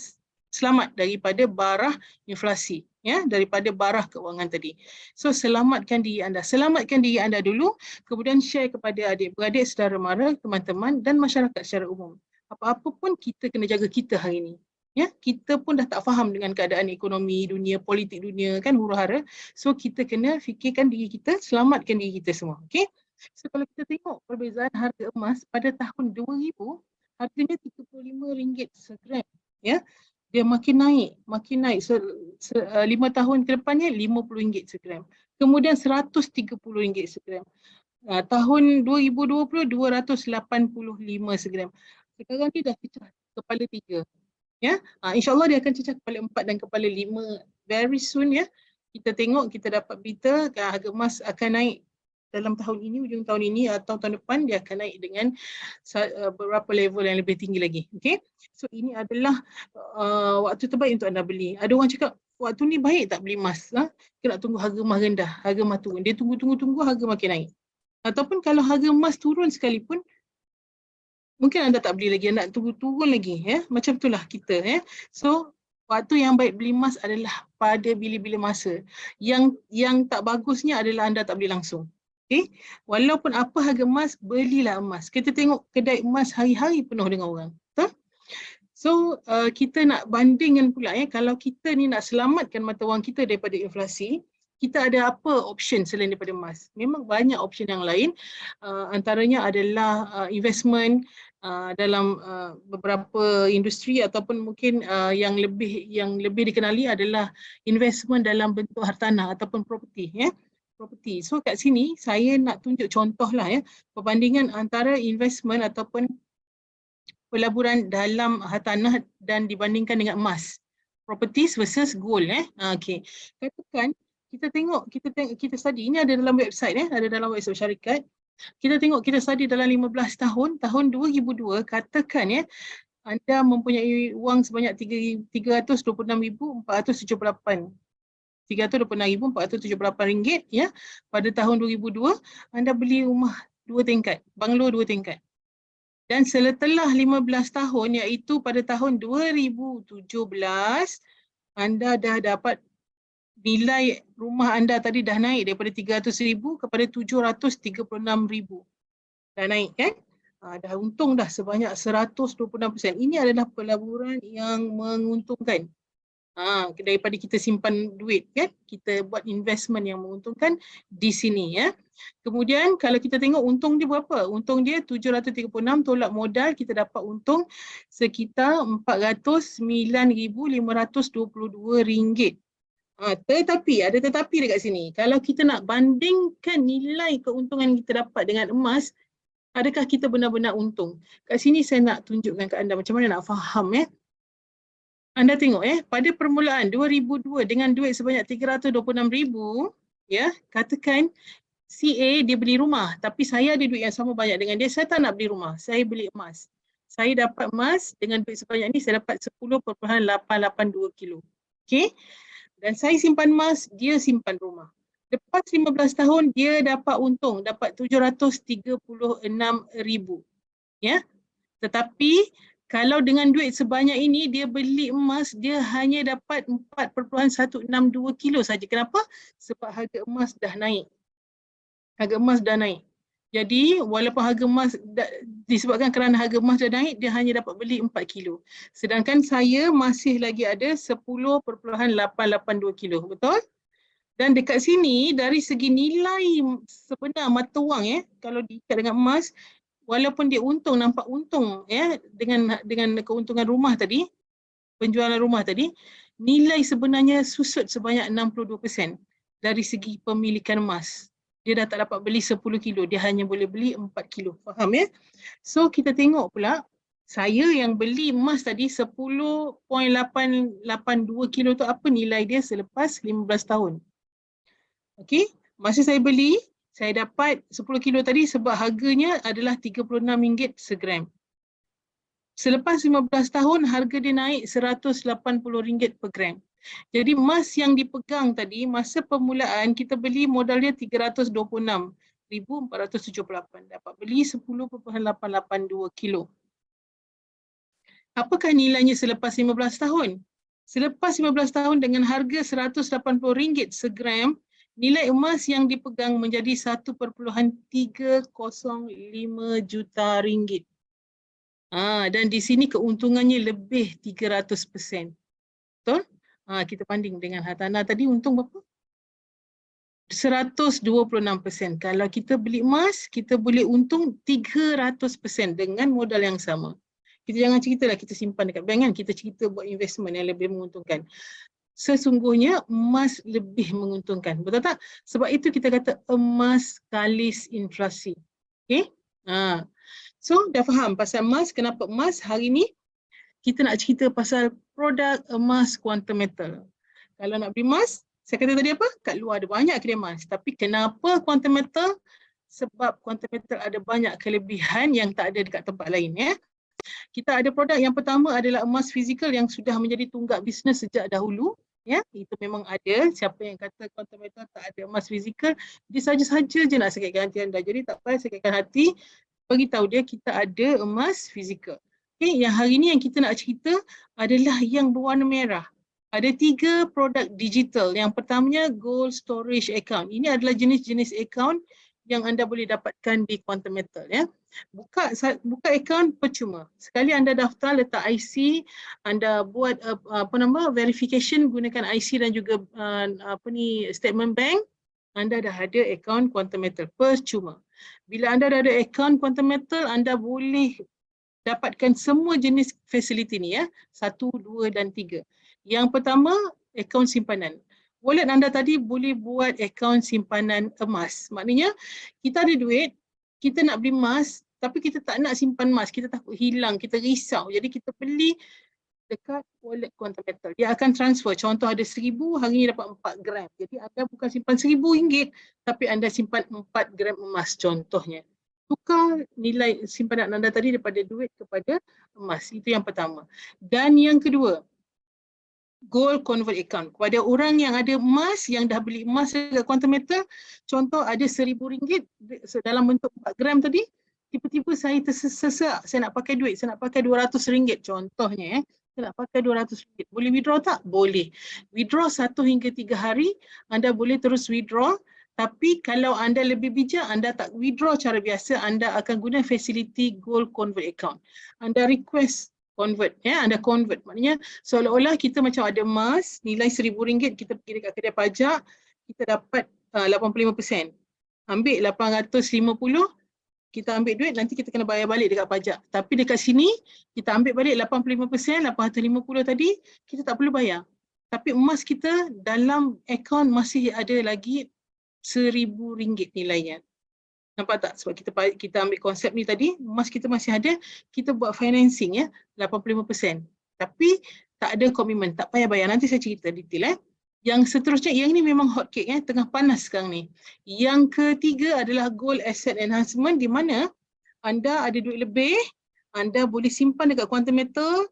Speaker 1: selamat daripada barah inflasi, ya, daripada barah keuangan tadi. So selamatkan diri anda. Selamatkan diri anda dulu, kemudian share kepada adik-beradik, saudara mara, teman-teman dan masyarakat secara umum. Apa-apa pun kita kena jaga kita hari ini. Ya, kita pun dah tak faham dengan keadaan ekonomi dunia, politik dunia kan huru-hara. So kita kena fikirkan diri kita, selamatkan diri kita semua. Okey. So kalau kita tengok perbezaan harga emas pada tahun 2000, harganya RM35 segram. Ya. Dia makin naik. So 5 tahun ke depannya RM50 segram. Kemudian RM130 segram. Tahun 2020 RM285 segram. Sekarang ni dah pecah kepala 3. Ya, insya-Allah dia akan cecah kepala 4 dan kepala 5 very soon ya. Kita tengok, kita dapat berita harga emas akan naik dalam tahun ini, ujung tahun ini atau tahun depan dia akan naik dengan beberapa level yang lebih tinggi lagi. Okey. So ini adalah waktu terbaik untuk anda beli. Ada orang cakap waktu ni baik tak beli emas? Kita nak tunggu harga emas rendah, harga emas turun. Dia tunggu harga makin naik. Ataupun kalau harga emas turun sekalipun mungkin anda tak beli lagi, anda nak tunggu turun lagi ya. Macam itulah kita ya. So waktu yang baik beli emas adalah pada bila-bila masa. Yang tak bagusnya adalah anda tak beli langsung. Okey. Walaupun apa harga emas, belilah emas. Kita tengok kedai emas hari-hari penuh dengan orang. Betul? So kita nak bandingkan pula ya, kalau kita ni nak selamatkan mata wang kita daripada inflasi, kita ada apa option selain daripada emas? Memang banyak option yang lain. Antaranya adalah investment dalam beberapa industri ataupun mungkin yang lebih dikenali adalah investment dalam bentuk hartanah ataupun property ya. Property. So kat sini saya nak tunjuk contohlah ya, perbandingan antara investment ataupun pelaburan dalam hartanah dan dibandingkan dengan emas. Properties versus gold okey. Katakan kita tengok kita study, ini ada dalam website ada dalam website syarikat. Kita tengok, kita study dalam 15 tahun, tahun 2002, katakan ya, anda mempunyai wang sebanyak 326,478. RM326,478 ya. Pada tahun 2002, anda beli rumah 2 tingkat, banglo 2 tingkat. Dan setelah 15 tahun, iaitu pada tahun 2017, anda dah dapat nilai rumah anda tadi dah naik daripada 300,000 kepada 736,000. Dah naik kan? Dah untung dah sebanyak 126%. Ini adalah pelaburan yang menguntungkan. Daripada kita simpan duit kan, kita buat investment yang menguntungkan di sini ya. Kemudian kalau kita tengok untung dia berapa? Untung dia 736 tolak modal, kita dapat untung sekitar RM409,522. Tetapi ada tetapi dekat sini. Kalau kita nak bandingkan nilai keuntungan yang kita dapat dengan emas, adakah kita benar-benar untung? Kat sini saya nak tunjukkan ke anda macam mana nak faham ya. Anda tengok pada permulaan 2002 dengan duit sebanyak 326,000, ya, katakan CA dia beli rumah, tapi saya ada duit yang sama banyak dengan dia, saya tak nak beli rumah, saya beli emas. Saya dapat emas dengan duit sebanyak ni, saya dapat 10.882 kilo. Okey? Dan saya simpan emas, dia simpan rumah. Lepas 15 tahun, dia dapat untung, dapat 736,000. Ya? Tetapi, kalau dengan duit sebanyak ini, dia beli emas, dia hanya dapat 4.162 kilo saja. Kenapa? Sebab harga emas dah naik. Harga emas dah naik. Jadi walaupun harga emas disebabkan kerana harga emas dah naik, dia hanya dapat beli 4 kilo. Sedangkan saya masih lagi ada 10.882 kilo. Betul? Dan dekat sini dari segi nilai sebenar mata wang kalau diikat dengan emas, walaupun dia untung, nampak untung dengan keuntungan rumah tadi, penjualan rumah tadi, nilai sebenarnya susut sebanyak 62% dari segi pemilikan emas. Dia dah tak dapat beli 10 kilo, dia hanya boleh beli 4 kilo. Faham ya? So kita tengok pula, saya yang beli emas tadi 10.882 kilo tu apa nilai dia selepas 15 tahun. Okey, masa saya beli, saya dapat 10 kilo tadi sebab harganya adalah RM36 segram. Selepas 15 tahun, harga dia naik RM180 per gram. Jadi emas yang dipegang tadi, masa permulaan kita beli modal dia 326,478. Dapat beli 10.882 kilo. Apakah nilainya selepas 15 tahun? Selepas 15 tahun dengan harga RM180 segram, nilai emas yang dipegang menjadi 1.305 juta ringgit. Dan di sini keuntungannya lebih 300%. Betul? Kita banding dengan hartanah tadi untung berapa? 126%. Kalau kita beli emas, kita boleh untung 300% dengan modal yang sama. Kita jangan ceritalah kita simpan dekat bank kan, kita cerita buat investment yang lebih menguntungkan. Sesungguhnya emas lebih menguntungkan. Betul tak? Sebab itu kita kata emas kalis inflasi. Okay? So dah faham pasal emas, kenapa emas hari ni kita nak cerita pasal produk emas quantum metal. Kalau nak beli emas, saya kata tadi apa? Kat luar ada banyak kedai emas. Tapi kenapa quantum metal? Sebab quantum metal ada banyak kelebihan yang tak ada dekat tempat lain. Kita ada produk yang pertama adalah emas fizikal yang sudah menjadi tunggak bisnes sejak dahulu. Itu memang ada. Siapa yang kata quantum metal tak ada emas fizikal, dia saja-saja je nak sakitkan hati anda. Jadi tak payah sakitkan hati, beritahu dia kita ada emas fizikal. Yang hari ni yang kita nak cerita adalah yang berwarna merah. Ada 3 produk digital. Yang pertamanya Gold Storage Account. Ini adalah jenis-jenis account yang anda boleh dapatkan di quantum metal. Buka account percuma. Sekali anda daftar, letak IC, anda buat verification gunakan IC dan juga statement bank, anda dah ada account quantum metal percuma. Bila anda dah ada account quantum metal, anda boleh dapatkan semua jenis fasiliti ni 1, 2 dan 3. Yang pertama, akaun simpanan. Wallet anda tadi boleh buat akaun simpanan emas. Maknanya kita ada duit, kita nak beli emas, tapi kita tak nak simpan emas, kita takut hilang, kita risau. Jadi kita beli dekat wallet quantum metal. Dia akan transfer. Contoh ada 1,000, hari ni dapat 4 gram. Jadi anda bukan simpan RM1,000, tapi anda simpan 4 gram emas contohnya. Tukar nilai simpanan anda tadi daripada duit kepada emas. Itu yang pertama. Dan yang kedua, gold convert account. Kepada orang yang ada emas, yang dah beli emas dekat quantum metal, contoh ada RM1,000 dalam bentuk 4 gram tadi, tiba-tiba saya tersesak, saya nak pakai duit, saya nak pakai RM200 contohnya. Saya nak pakai RM200. Boleh withdraw tak? Boleh. Withdraw 1 hingga 3 hari, anda boleh terus withdraw. Tapi kalau anda lebih bijak, anda tak withdraw cara biasa, anda akan guna fasiliti gold convert account. Anda request convert, anda convert. Maknanya seolah-olah kita macam ada emas, nilai RM1,000, kita pergi dekat kedai pajak, kita dapat 85%. Ambil 850, kita ambil duit, nanti kita kena bayar balik dekat pajak. Tapi dekat sini, kita ambil balik 85%, 850 tadi, kita tak perlu bayar. tapi emas kita dalam akaun masih ada lagi RM1,000 nilainya. Nampak tak? Sebab kita ambil konsep ni tadi, emas kita masih ada, kita buat financing ya, 85%. Tapi tak ada komitmen, tak payah bayar. Nanti saya cerita detail. Yang seterusnya, yang ni memang hot cake tengah panas sekarang ni. Yang ketiga adalah gold asset enhancement, di mana anda ada duit lebih, anda boleh simpan dekat Quantum Metal,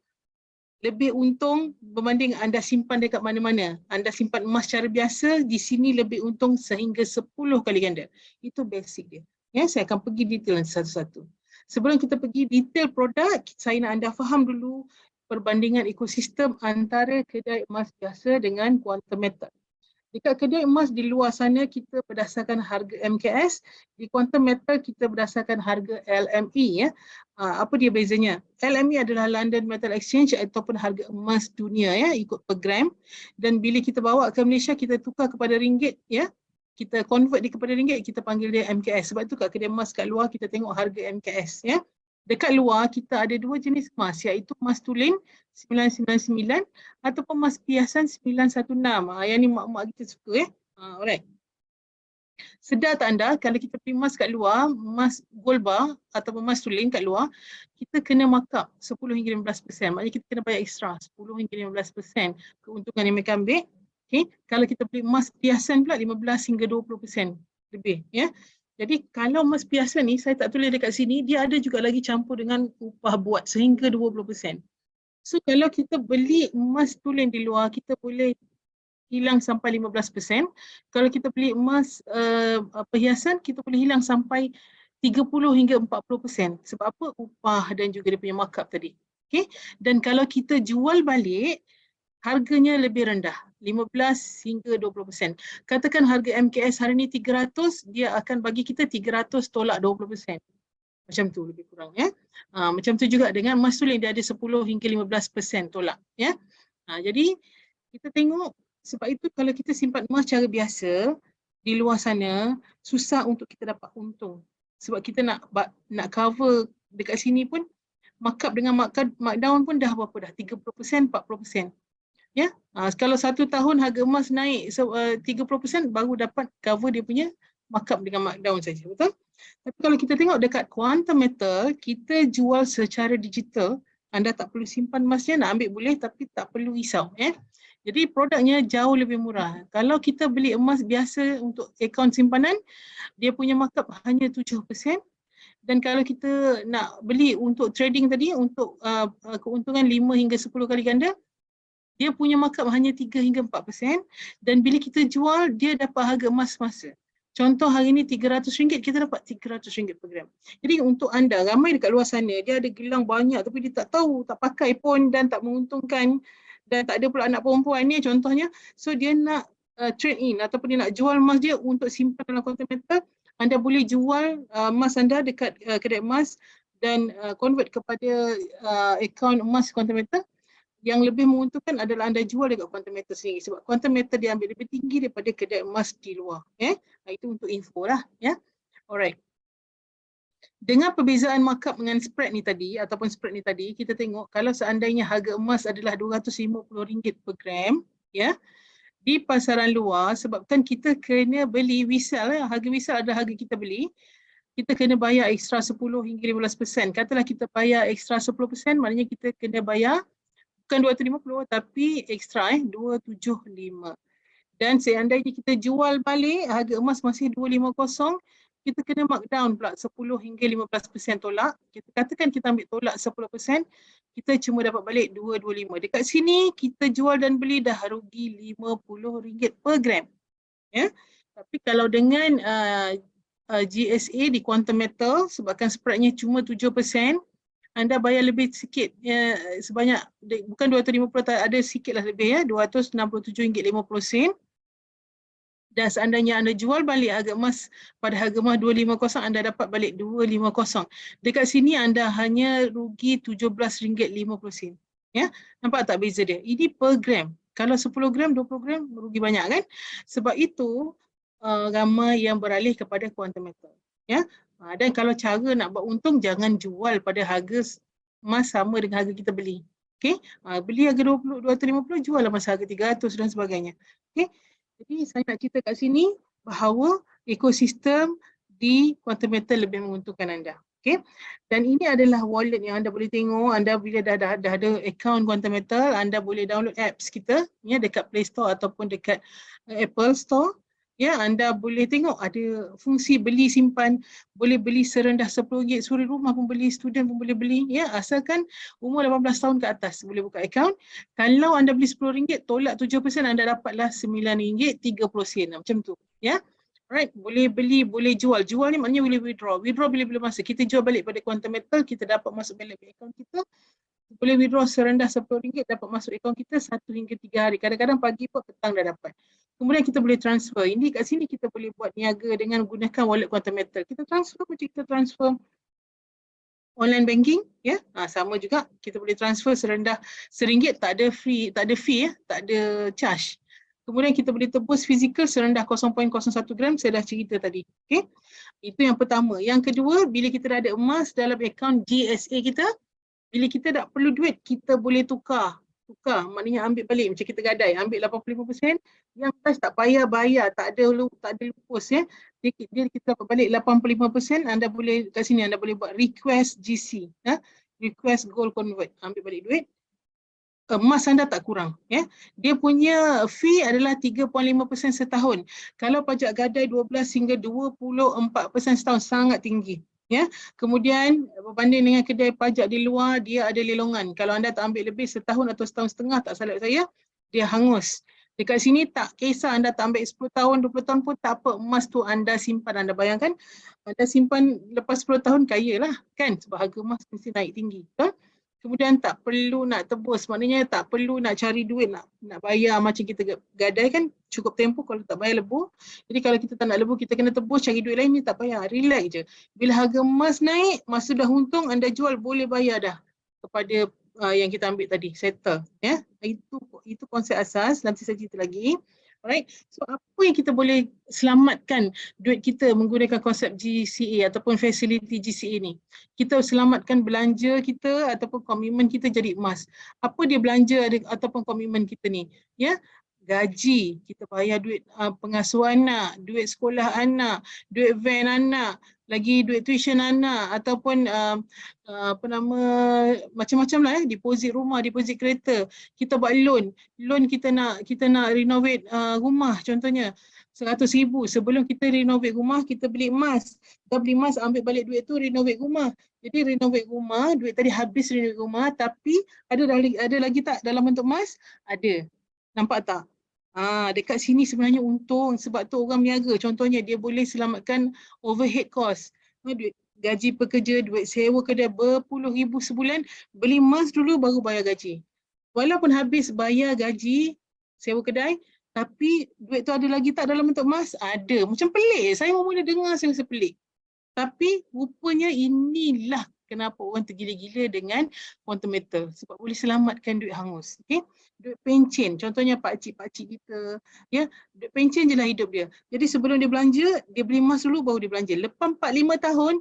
Speaker 1: lebih untung berbanding anda simpan dekat mana-mana. Anda simpan emas secara biasa, di sini lebih untung sehingga 10 kali ganda. Itu basic dia. Ya, saya akan pergi detail satu-satu. Sebelum kita pergi detail produk, saya nak anda faham dulu perbandingan ekosistem antara kedai emas biasa dengan Quantum Metal. Dekat kedai emas di luar sana kita berdasarkan harga MKS, di Quantum Metal kita berdasarkan harga LME ya. Apa dia bezanya? LME adalah London Metal Exchange ataupun harga emas dunia ya, ikut per gram, dan bila kita bawa ke Malaysia kita tukar kepada ringgit ya. Kita convert dia kepada ringgit, kita panggil dia MKS. Sebab tu kat kedai emas kat luar kita tengok harga MKS ya. Dekat luar kita ada dua jenis emas, iaitu emas tulen 999 ataupun emas piasan 916. Yang ni mak-mak kita suka alright. Sedar tak anda kalau kita beli emas kat luar, emas gold bar ataupun emas tulen kat luar, kita kena markup 10 hingga 15%. Maknanya kita kena bayar ekstra 10 hingga 15% keuntungan yang mereka ambil. Okay. Kalau kita beli emas piasan pula 15 hingga 20% lebih ya. Jadi kalau emas piasan ni saya tak tulis dekat sini, dia ada juga lagi campur dengan upah buat sehingga 20%. So kalau kita beli emas tulen di luar, kita boleh hilang sampai 15%. Kalau kita beli emas perhiasan, kita boleh hilang sampai 30 hingga 40%. Sebab apa? Upah dan juga dia punya markup tadi. Okay? Dan kalau kita jual balik, harganya lebih rendah, 15 hingga 20%. Katakan harga MKS hari ni 300, dia akan bagi kita 300 tolak 20%. Macam tu lebih kurang ya. Macam tu juga dengan emas tulen, dia ada 10 hingga 15% tolak ya. Jadi kita tengok, sebab itu kalau kita simpan emas secara biasa di luar sana, susah untuk kita dapat untung. Sebab kita nak cover dekat sini pun, markup dengan markdown pun dah berapa dah? 30%, 40%. Ya, kalau 1 tahun harga emas naik 30% baru dapat cover dia punya markup dengan markdown saja, betul? Tapi kalau kita tengok dekat Quantum Metal, kita jual secara digital, anda tak perlu simpan emasnya, nak ambil boleh tapi tak perlu risau ya. Jadi produknya jauh lebih murah. Kalau kita beli emas biasa untuk akaun simpanan, dia punya markup hanya 7%. Dan kalau kita nak beli untuk trading tadi, untuk keuntungan 5 hingga 10 kali ganda, dia punya markup hanya 3 hingga 4%, dan bila kita jual, dia dapat harga emas semasa. Contoh hari ni RM300, kita dapat RM300 per gram. Jadi untuk anda, ramai dekat luar sana, dia ada gelang banyak tapi dia tak tahu, tak pakai pun dan tak menguntungkan, dan tak ada pula anak perempuan ni contohnya. So dia nak trade in ataupun dia nak jual emas dia untuk simpan dalam Quantum Metal. Anda boleh jual emas anda dekat kedai emas dan convert kepada akaun emas Quantum Metal. Yang lebih menguntungkan adalah anda jual dekat Quantum Metal sendiri, sebab Quantum Metal dia ambil lebih tinggi daripada kedai emas di luar. Itu untuk info lah. Alright. Dengan perbezaan markup dengan spread ni tadi ataupun spread ni tadi, kita tengok kalau seandainya harga emas adalah RM250 per gram, ya, di pasaran luar, sebabkan kita kena beli resell, harga resell adalah harga kita beli, kita kena bayar ekstra 10 hingga 15%. Katalah kita bayar ekstra 10%, maknanya kita kena bayar bukan 250 tapi ekstra 275. Dan seandainya kita jual balik harga emas masih 250, kita kena markdown pula 10 hingga 15% tolak. Kita katakan kita ambil tolak 10%, kita cuma dapat balik 225. Dekat sini kita jual dan beli dah rugi RM50 per gram. Ya. Tapi kalau dengan GSA di Quantum Metal, sebabkan spreadnya cuma 7%, anda bayar lebih sikit, sebanyak, bukan 250, ada sikit lah lebih ya, RM267.50. Dan seandainya anda jual balik harga emas pada harga emas 250, anda dapat balik 250. Dekat sini anda hanya rugi RM17.50. Ya, nampak tak beza dia? Ini per gram. Kalau 10 gram, 20 gram rugi banyak kan? Sebab itu ramai yang beralih kepada Quantum Metal. Ya. Dan kalau cara nak buat untung, jangan jual pada harga emas sama dengan harga kita beli. Okey, beli harga 20, 250, jual lah masa harga 300 dan sebagainya. Okey. Jadi saya nak cerita kat sini bahawa ekosistem di Quantum Metal lebih menguntungkan anda. Okey. Dan ini adalah wallet yang anda boleh tengok. Anda bila dah ada account Quantum Metal, anda boleh download apps kita ya dekat Play Store ataupun dekat Apple Store. Ya, anda boleh tengok ada fungsi beli simpan, boleh beli serendah RM10, suri rumah pun beli, student pun boleh beli, ya, asalkan umur 18 tahun ke atas boleh buka akaun. Kalau anda beli RM10, tolak 7%, anda dapatlah RM9.30, macam tu, ya. Alright, boleh beli, boleh jual. Jual ni maknanya boleh withdraw. Withdraw bila-bila masa. Kita jual balik pada Quantum Metal, kita dapat masuk balik ke akaun kita. Boleh withdraw serendah RM10, dapat masuk akaun kita 1 hingga 3 hari. Kadang-kadang pagi pun petang dah dapat. Kemudian kita boleh transfer. Ini kat sini kita boleh buat niaga dengan gunakan wallet Quantum Metal. Kita transfer macam kita transfer online banking, ya. Sama juga kita boleh transfer serendah RM1, tak ada fee ya, tak ada charge. Kemudian kita boleh tebus fizikal serendah 0.01 gram, saya dah cerita tadi. Okey. Itu yang pertama. Yang kedua, bila kita dah ada emas dalam akaun GSA kita, bila kita tak perlu duit, kita boleh tukar, maknanya ambil balik, macam kita gadai, ambil 85%, yang cash tak payah bayar, tak ada lupus ya. Dia kita dapat balik 85%, anda boleh kat sini anda boleh buat request GC, request gold convert, ambil balik duit. Emas anda tak kurang ya. Dia punya fee adalah 3.5% setahun. Kalau pajak gadai 12 hingga 24% setahun, sangat tinggi. Ya, kemudian berbanding dengan kedai pajak di luar, dia ada lelongan. Kalau anda tak ambil lebih setahun atau setahun setengah, tak salah saya, dia hangus. Dekat sini tak kisah anda tak ambil 10 tahun, 20 tahun pun tak apa, emas tu anda simpan. Anda bayangkan, anda simpan lepas 10 tahun kaya lah kan, sebab harga emas mesti naik tinggi. Betul? Kemudian tak perlu nak tebus, maknanya tak perlu nak cari duit, nak bayar macam kita gadai kan, cukup tempoh kalau tak bayar lebuh. Jadi kalau kita tak nak lebuh, kita kena tebus, cari duit lain, ni tak payah, relax je. Bila harga emas naik, masa dah untung, anda jual boleh bayar dah kepada yang kita ambil tadi, settle. Ya? Itu konsep asas, nanti saya cerita lagi. Alright, so apa yang kita boleh selamatkan duit kita menggunakan konsep GCA ataupun facility GCA ni? Kita selamatkan belanja kita ataupun komitmen kita jadi emas. Apa dia belanja ataupun komitmen kita ni? Ya, gaji, kita bayar duit pengasuh anak, duit sekolah anak, duit van anak, lagi duit tuition anak ataupun macam-macam lah deposit rumah, deposit kereta. Kita buat loan kita nak renovate rumah contohnya 100,000. Sebelum kita renovate rumah, kita beli emas. Kita beli emas, ambil balik duit tu renovate rumah. Jadi renovate rumah, duit tadi habis renovate rumah, tapi ada lagi tak dalam bentuk emas? Ada. Nampak tak? Dekat sini sebenarnya untung, sebab tu orang berniaga. Contohnya dia boleh selamatkan overhead cost. Duit gaji pekerja, duit sewa kedai berpuluh ribu sebulan, beli emas dulu baru bayar gaji. Walaupun habis bayar gaji, sewa kedai, tapi duit tu ada lagi tak dalam bentuk emas? Ada. Macam pelik. Saya mula dengar saya rasa pelik. Tapi rupanya inilah kenapa orang tergila-gila dengan Quantum Metal. Sebab boleh selamatkan duit hangus. Okay? Duit pencen. Contohnya pakcik-pakcik kita. Ya, duit pencen je lah hidup dia. Jadi sebelum dia belanja, dia beli emas dulu baru dia belanja. Lepas 4-5 tahun,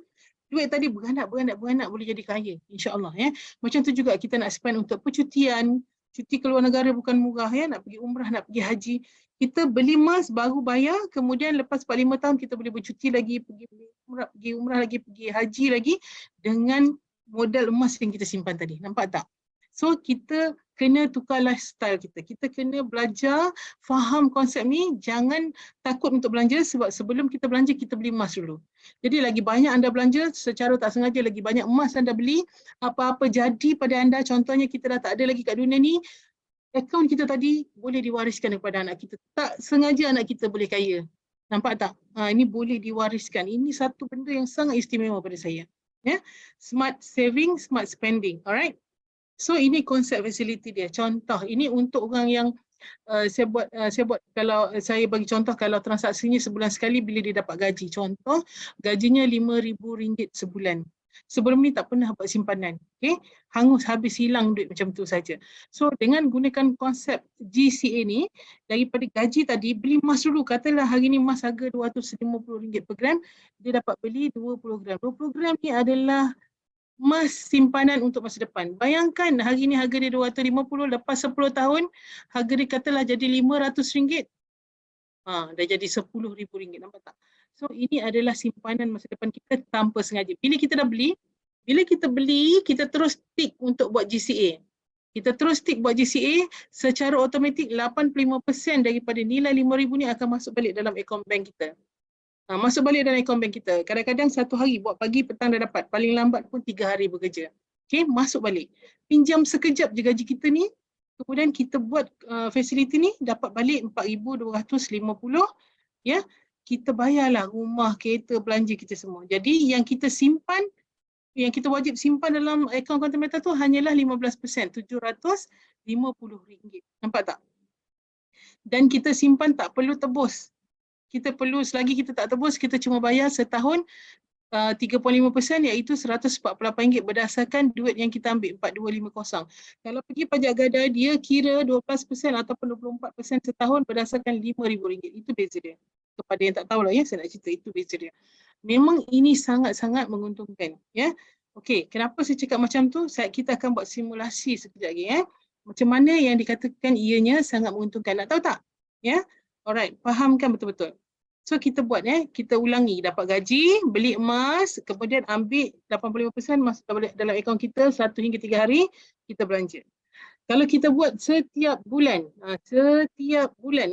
Speaker 1: duit tadi beranak boleh jadi kaya. InsyaAllah. Ya. Macam tu juga kita nak spend untuk percutian. Cuti keluar negara bukan murah. Ya. Nak pergi umrah, nak pergi haji. Kita beli emas baru bayar, kemudian lepas 4-5 tahun kita boleh bercuti lagi, pergi umrah lagi, pergi haji lagi dengan modal emas yang kita simpan tadi. Nampak tak? So kita kena tukar lifestyle kita. Kita kena belajar, faham konsep ni, jangan takut untuk belanja sebab sebelum kita belanja kita beli emas dulu. Jadi lagi banyak anda belanja secara tak sengaja, lagi banyak emas anda beli, apa-apa jadi pada anda, contohnya kita dah tak ada lagi kat dunia ni, akaun kita tadi boleh diwariskan kepada anak kita. Tak sengaja anak kita boleh kaya. Nampak tak? Ini boleh diwariskan. Ini satu benda yang sangat istimewa pada saya. Ya? Smart saving, smart spending. Alright? So ini konsep facility dia. Contoh, ini untuk orang yang saya buat kalau saya bagi contoh, kalau transaksinya sebulan sekali bila dia dapat gaji. Contoh, gajinya RM5,000 sebulan. Sebelum ni tak pernah buat simpanan. Okay? Hangus, habis, hilang duit macam tu saja. So dengan gunakan konsep GCA ni, daripada gaji tadi, beli emas dulu. Katalah hari ni emas harga RM250 per gram, dia dapat beli 20 gram. 20 gram ni adalah emas simpanan untuk masa depan. Bayangkan hari ni harga dia 250, lepas 10 tahun harga dia katalah jadi RM500. Dah jadi RM10,000, nampak tak? So ini adalah simpanan masa depan kita tanpa sengaja. Bila kita dah beli, kita terus tick untuk buat GCA. Kita terus tick buat GCA, secara automatik 85% daripada nilai RM5,000 ni akan masuk balik dalam akaun bank kita. Masuk balik dalam akaun bank kita. Kadang-kadang 1 hari, buat pagi, petang dah dapat. Paling lambat pun 3 hari bekerja. Okay, masuk balik. Pinjam sekejap je gaji kita ni, kemudian kita buat fasiliti ni, dapat balik RM4,250. Ya, kita bayarlah rumah, kereta, belanja kita semua. Jadi yang kita simpan, yang kita wajib simpan dalam akaun Quantum Metal tu hanyalah 15%, RM750. Nampak tak? Dan kita simpan tak perlu tebus. Kita perlu, selagi kita tak tebus, kita cuma bayar setahun 3.5%, iaitu RM148 berdasarkan duit yang kita ambil, 4250. Kalau pergi pajak gadai, dia kira 12% ataupun 24% setahun berdasarkan RM5,000. Itu beza dia. Kepada yang tak tahulah ya, saya nak cerita, itu beza dia. Memang ini sangat-sangat menguntungkan. Ya. Okey, kenapa saya cakap macam tu? Kita akan buat simulasi sekejap lagi. Macam mana yang dikatakan ianya sangat menguntungkan. Nak tahu tak? Ya. Alright, fahamkan betul-betul. So kita buat kita ulangi, dapat gaji, beli emas, kemudian ambil 85% masuk dalam akaun kita 1 hingga 3 hari, kita belanja. Kalau kita buat setiap bulan, setiap bulan,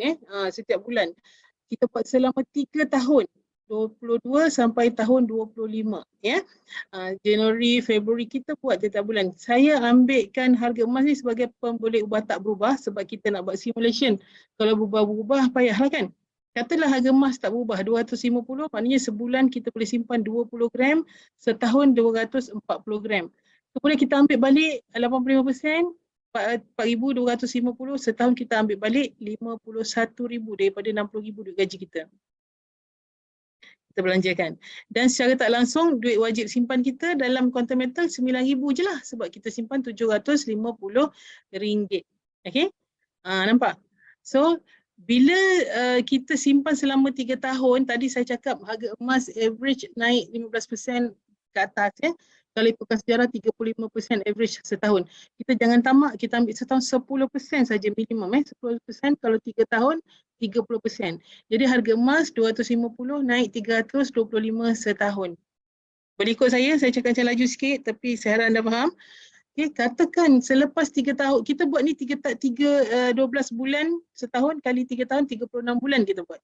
Speaker 1: kita buat selama 3 tahun, 22 sampai tahun 25. Januari, Februari kita buat setiap bulan. Saya ambilkan harga emas ni sebagai pemboleh ubah tak berubah sebab kita nak buat simulation. Kalau berubah-ubah payahlah kan. Katalah harga emas tak berubah 250, maknanya sebulan kita boleh simpan 20 gram, setahun 240 gram. Kemudian kita ambil balik 85%, 4,250, setahun kita ambil balik 51,000 daripada 60,000 duit gaji kita. Kita belanjakan. Dan secara tak langsung, duit wajib simpan kita dalam Quantum Metal 9,000 je lah sebab kita simpan RM750. Okay? Nampak? So, bila kita simpan selama 3 tahun, tadi saya cakap harga emas average naik 15% ke atas. Kalau ikutkan sejarah 35% average setahun. Kita jangan tamak, kita ambil setahun 10% saja minimum. 10%, kalau 3 tahun 30%. Jadi harga emas 250 naik 325 setahun. Boleh ikut saya cakap macam laju sikit tapi saya harap anda faham. Okay, katakan selepas 3 tahun, kita buat ni 12 bulan setahun kali 3 tahun, 36 bulan kita buat.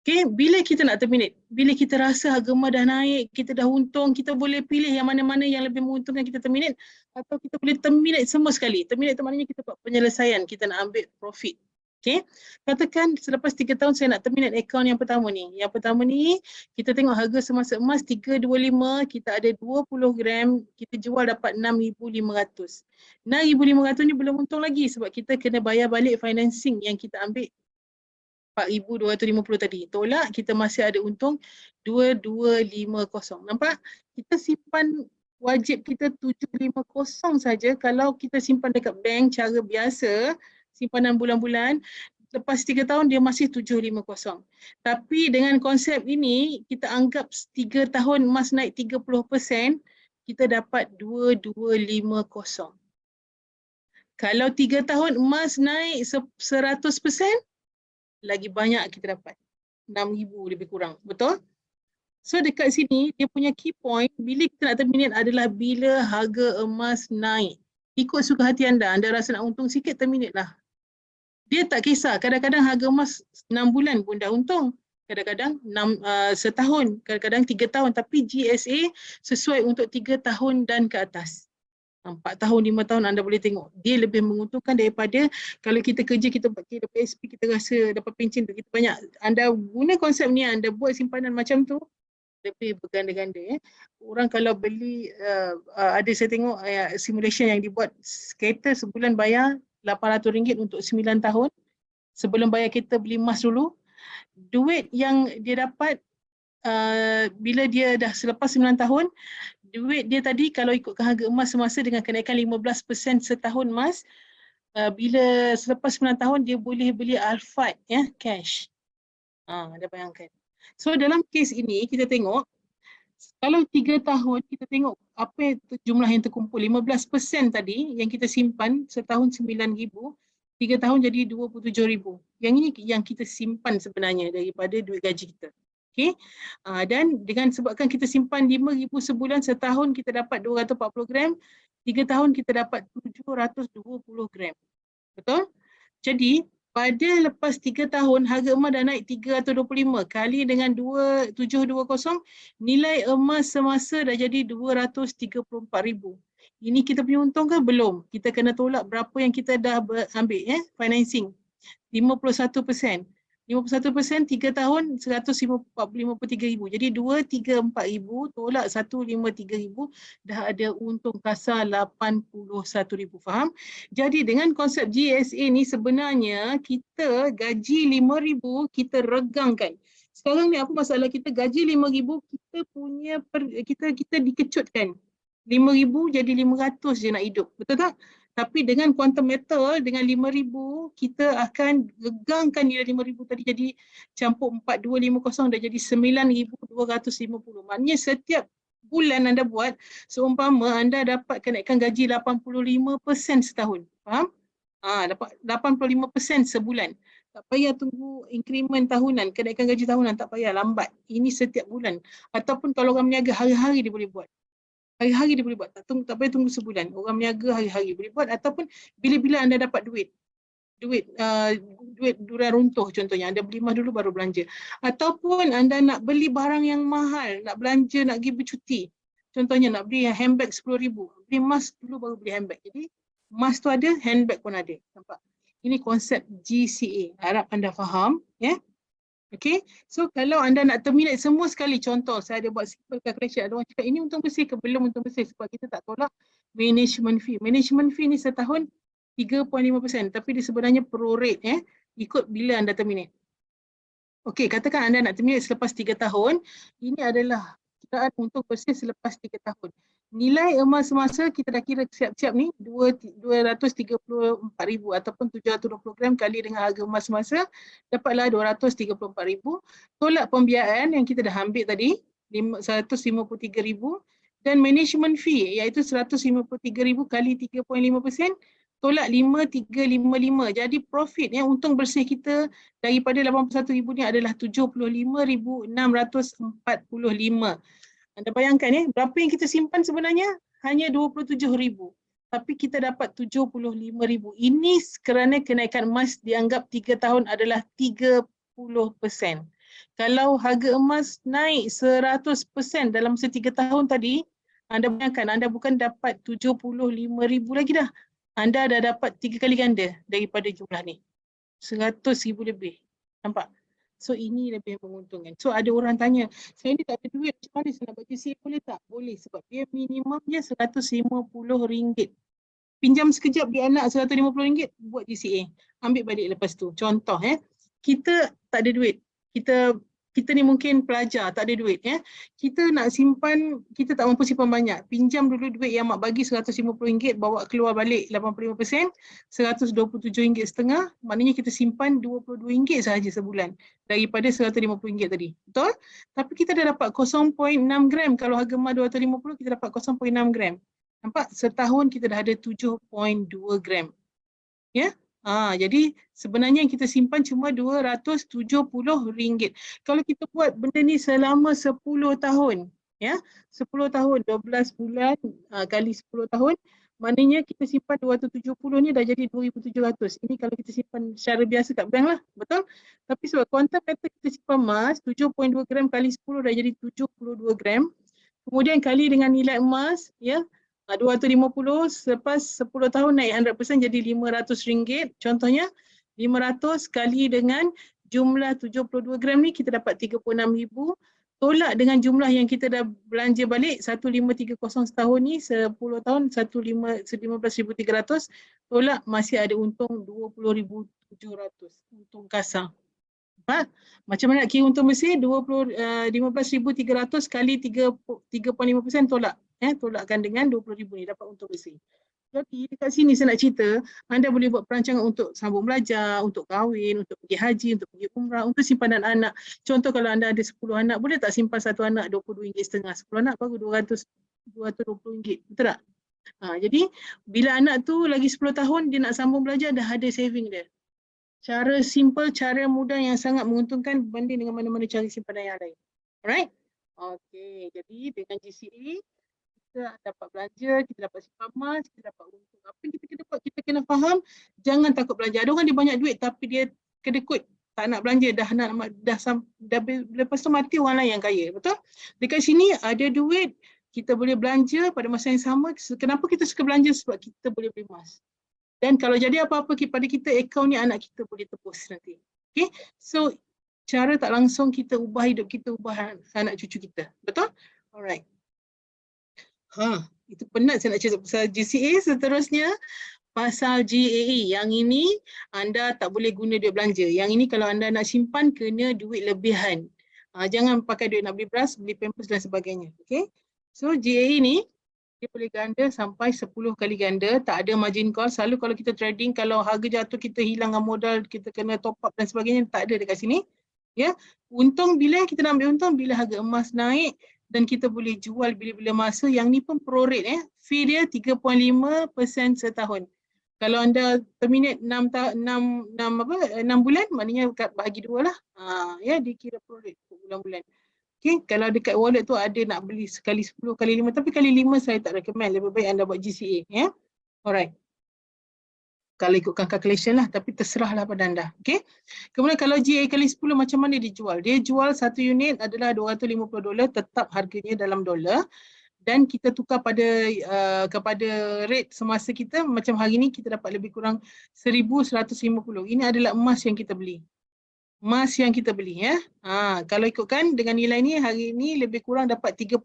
Speaker 1: Okay, bila kita nak terminate, bila kita rasa harga emas dah naik, kita dah untung, kita boleh pilih yang mana-mana yang lebih menguntungkan kita terminate atau kita boleh terminate semua sekali. Terminate itu maknanya kita buat penyelesaian, kita nak ambil profit. Okay, katakan selepas 3 tahun saya nak terminate akaun yang pertama ni. Yang pertama ni, kita tengok harga semasa emas 325, kita ada 20 gram, kita jual dapat 6,500. 6,500 ni belum untung lagi sebab kita kena bayar balik financing yang kita ambil 4,250 tadi. Tolak, kita masih ada untung 2,250. Nampak? Kita simpan wajib kita 750 saja kalau kita simpan dekat bank cara biasa, simpanan bulan-bulan, lepas 3 tahun dia masih 750. Tapi dengan konsep ini, kita anggap 3 tahun emas naik 30%, kita dapat 2,250. Kalau 3 tahun emas naik 100%, lagi banyak kita dapat. 6,000 lebih kurang. Betul? So dekat sini, dia punya key point, bila kita nak terminate adalah bila harga emas naik. Ikut suka hati anda. Anda rasa nak untung sikit, terminate lah. Dia tak kisah, kadang-kadang harga emas 6 bulan pun dah untung. Kadang-kadang setahun, kadang-kadang 3 tahun. Tapi GSA sesuai untuk 3 tahun dan ke atas. 4 tahun, 5 tahun anda boleh tengok. Dia lebih menguntungkan daripada kalau kita kerja, kita pakai PSP, kita rasa dapat pencen tu kita banyak. Anda guna konsep ni, anda buat simpanan macam tu, lebih berganda-ganda. Orang kalau beli, ada saya tengok simulation yang dibuat, kereta sebulan bayar RM800 untuk 9 tahun. Sebelum bayar kereta beli emas dulu. Duit yang dia dapat bila dia dah selepas 9 tahun, duit dia tadi kalau ikutkan harga emas semasa dengan kenaikan 15% setahun emas, bila selepas 9 tahun dia boleh beli Alphard cash. Anda bayangkan. So dalam kes ini kita tengok Kalau 3 tahun kita tengok apa jumlah yang terkumpul, 15% tadi yang kita simpan setahun 9,000, 3 tahun jadi 27,000. Yang ini yang kita simpan sebenarnya daripada duit gaji kita. Okey. Dan dengan sebabkan kita simpan 5,000 sebulan, setahun kita dapat 240 gram, 3 tahun kita dapat 720 gram. Betul? Jadi pada lepas 3 tahun harga emas dah naik 325 kali dengan 2720, nilai emas semasa dah jadi 234,000. Ini kita punya untung ke? Belum. Kita kena tolak berapa yang kita dah ambil financing. 51%. 51% 3 tahun 153,000. Jadi 234,000 tolak 153,000 dah ada untung kasar 81,000. Faham? Jadi dengan konsep GSA ni sebenarnya kita gaji 5,000 kita regangkan. Sekarang ni apa masalah kita gaji 5,000 kita punya kita dikecutkan. 5,000 jadi 500 je nak hidup. Betul tak? Tapi dengan quantum metal, dengan 5,000, kita akan regangkan nilai 5,000 tadi jadi campur 4250 dah jadi 9,250. Maknanya setiap bulan anda buat, seumpama anda dapat kenaikan gaji 85% setahun. Faham? Dapat 85% sebulan. Tak payah tunggu increment tahunan, kenaikan gaji tahunan, tak payah, lambat. Ini setiap bulan. Ataupun kalau orang berniaga, hari-hari dia boleh buat. Hari-hari dia boleh buat, tak payah tunggu sebulan. Orang berniaga hari-hari boleh buat, ataupun bila-bila anda dapat duit duran runtuh contohnya, anda beli emas dulu baru belanja. Ataupun anda nak beli barang yang mahal, nak belanja, nak pergi bercuti. Contohnya nak beli handbag 10,000, beli emas dulu baru beli handbag. Jadi emas tu ada, handbag pun ada. Nampak? Ini konsep GCA. Harap anda faham. Ya? Okay, so kalau anda nak terminate semua sekali, contoh saya ada buat simple calculation, ada orang cakap ini untung bersih ke? Belum untung bersih sebab kita tak tolak management fee. Management fee ni setahun 3.5%, tapi dia sebenarnya prorate ikut bila anda terminate. Okay, katakan anda nak terminate selepas 3 tahun, ini adalah kiraan untung bersih selepas 3 tahun. Nilai emas semasa kita dah kira siap-siap ni 234,000 ataupun 720 gram kali dengan harga emas semasa, dapatlah 234,000. Tolak pembiayaan yang kita dah ambil tadi 153,000 dan management fee iaitu 153,000 kali 3.5%, tolak 5,355. Jadi profit untung bersih kita daripada 81,000 ni adalah 75,645. Anda bayangkan berapa yang kita simpan sebenarnya? Hanya 27,000. Tapi kita dapat 75,000. Ini kerana kenaikan emas dianggap 3 tahun adalah 30%. Kalau harga emas naik 100% dalam masa 3 tahun tadi, anda bayangkan anda bukan dapat 75,000 lagi dah. Anda dah dapat 3 kali ganda daripada jumlah ni. 100,000 lebih. Nampak? So ini lebih menguntungkan. So ada orang tanya, saya ni tak ada duit, macam mana saya nak buat GCA, boleh tak? Boleh, sebab dia minimumnya RM150. Pinjam sekejap di anak RM150, buat GCA. Ambil balik lepas tu. Contoh kita tak ada duit. Kita ni mungkin pelajar, tak ada duit. Kita nak simpan, kita tak mampu simpan banyak. Pinjam dulu duit yang mak bagi RM150, bawa keluar balik 85%, RM127.5. Maknanya kita simpan RM22 sahaja sebulan daripada RM150 tadi. Betul? Tapi kita dah dapat 0.6 gram. Kalau harga emas 250, kita dapat 0.6 gram. Nampak? Setahun kita dah ada 7.2 gram. Ya? Jadi sebenarnya yang kita simpan cuma RM270. Kalau kita buat benda ni selama 10 tahun, 10 tahun, 12 bulan kali 10 tahun, maknanya kita simpan 270 ni dah jadi 2,700. Ini kalau kita simpan secara biasa kat bank lah, betul? Tapi sebab quantum metal kita simpan emas, 7.2 gram kali 10 dah jadi 72 gram. Kemudian kali dengan nilai emas, 250, selepas 10 tahun naik 100% jadi RM500. Contohnya 500 kali dengan jumlah 72 gram ni kita dapat 36,000. Tolak dengan jumlah yang kita dah belanja balik 1,530 setahun ni, 10 tahun 15,300. Tolak masih ada untung 20,700. Untung kasar. Macam mana nak kira untung bersih? 15,300 kali 3.5% tolak. Tolakkan dengan 20,000 ni dapat untung bersih. Jadi dekat sini saya nak cerita, anda boleh buat perancangan untuk sambung belajar, untuk kahwin, untuk pergi haji, untuk pergi umrah, untuk simpanan anak. Contoh kalau anda ada 10 anak, boleh tak simpan satu anak RM22.5. 10 anak baru RM220. Betul tak? Jadi bila anak tu lagi 10 tahun dia nak sambung belajar, dah ada saving dia. Cara simple, cara mudah yang sangat menguntungkan berbanding dengan mana-mana cara simpanan yang lain. Alright? Okay, jadi dengan GCA kita dapat belanja, kita dapat simpan emas, kita dapat untung. Apa yang kita kena buat? Kita kena faham, jangan takut belanja. Ada orang dia banyak duit tapi dia kedekut, tak nak belanja, dah lepas tu mati orang lain yang kaya. Betul? Dekat sini ada duit, kita boleh belanja pada masa yang sama. Kenapa kita suka belanja? Sebab kita boleh beli emas. Dan kalau jadi apa-apa pada kita, akaun ni anak kita boleh tebus nanti. Okay? So, cara tak langsung kita ubah hidup kita, ubah anak cucu kita. Betul? Alright. Itu penat saya nak cerita pasal GCA. Seterusnya, pasal GAE. Yang ini, anda tak boleh guna duit belanja. Yang ini kalau anda nak simpan, kena duit lebihan. Jangan pakai duit nak beli beras, beli pampers dan sebagainya. Okay? So, GAE ni, dia boleh ganda sampai 10 kali ganda, tak ada margin call. Selalu kalau kita trading, kalau harga jatuh kita hilangkan modal, kita kena top up dan sebagainya, tak ada dekat sini. Ya, untung bila kita nak ambil untung bila harga emas naik dan kita boleh jual bila-bila masa. Yang ni pun pro rate fee dia 3.5% setahun. Kalau anda terminate 6 bulan, maknanya bahagi 2 lah. Ya, dikira pro rate bulan-bulan. Okay, kalau dekat wallet tu ada nak beli sekali 10, kali 5. Tapi kali 5 saya tak recommend. Lebih baik anda buat GCA. Ya? Alright. Kalau ikutkan calculation lah. Tapi terserahlah pada anda. Okay. Kemudian kalau GA kali 10 macam mana dia jual? Dia jual satu unit adalah $250. Tetap harganya dalam dolar. Dan kita tukar kepada rate semasa kita. Macam hari ni kita dapat lebih kurang 1,150. Ini adalah emas yang kita beli. Emas yang kita beli ya. Kalau ikutkan dengan nilai ni hari ni lebih kurang dapat 3.86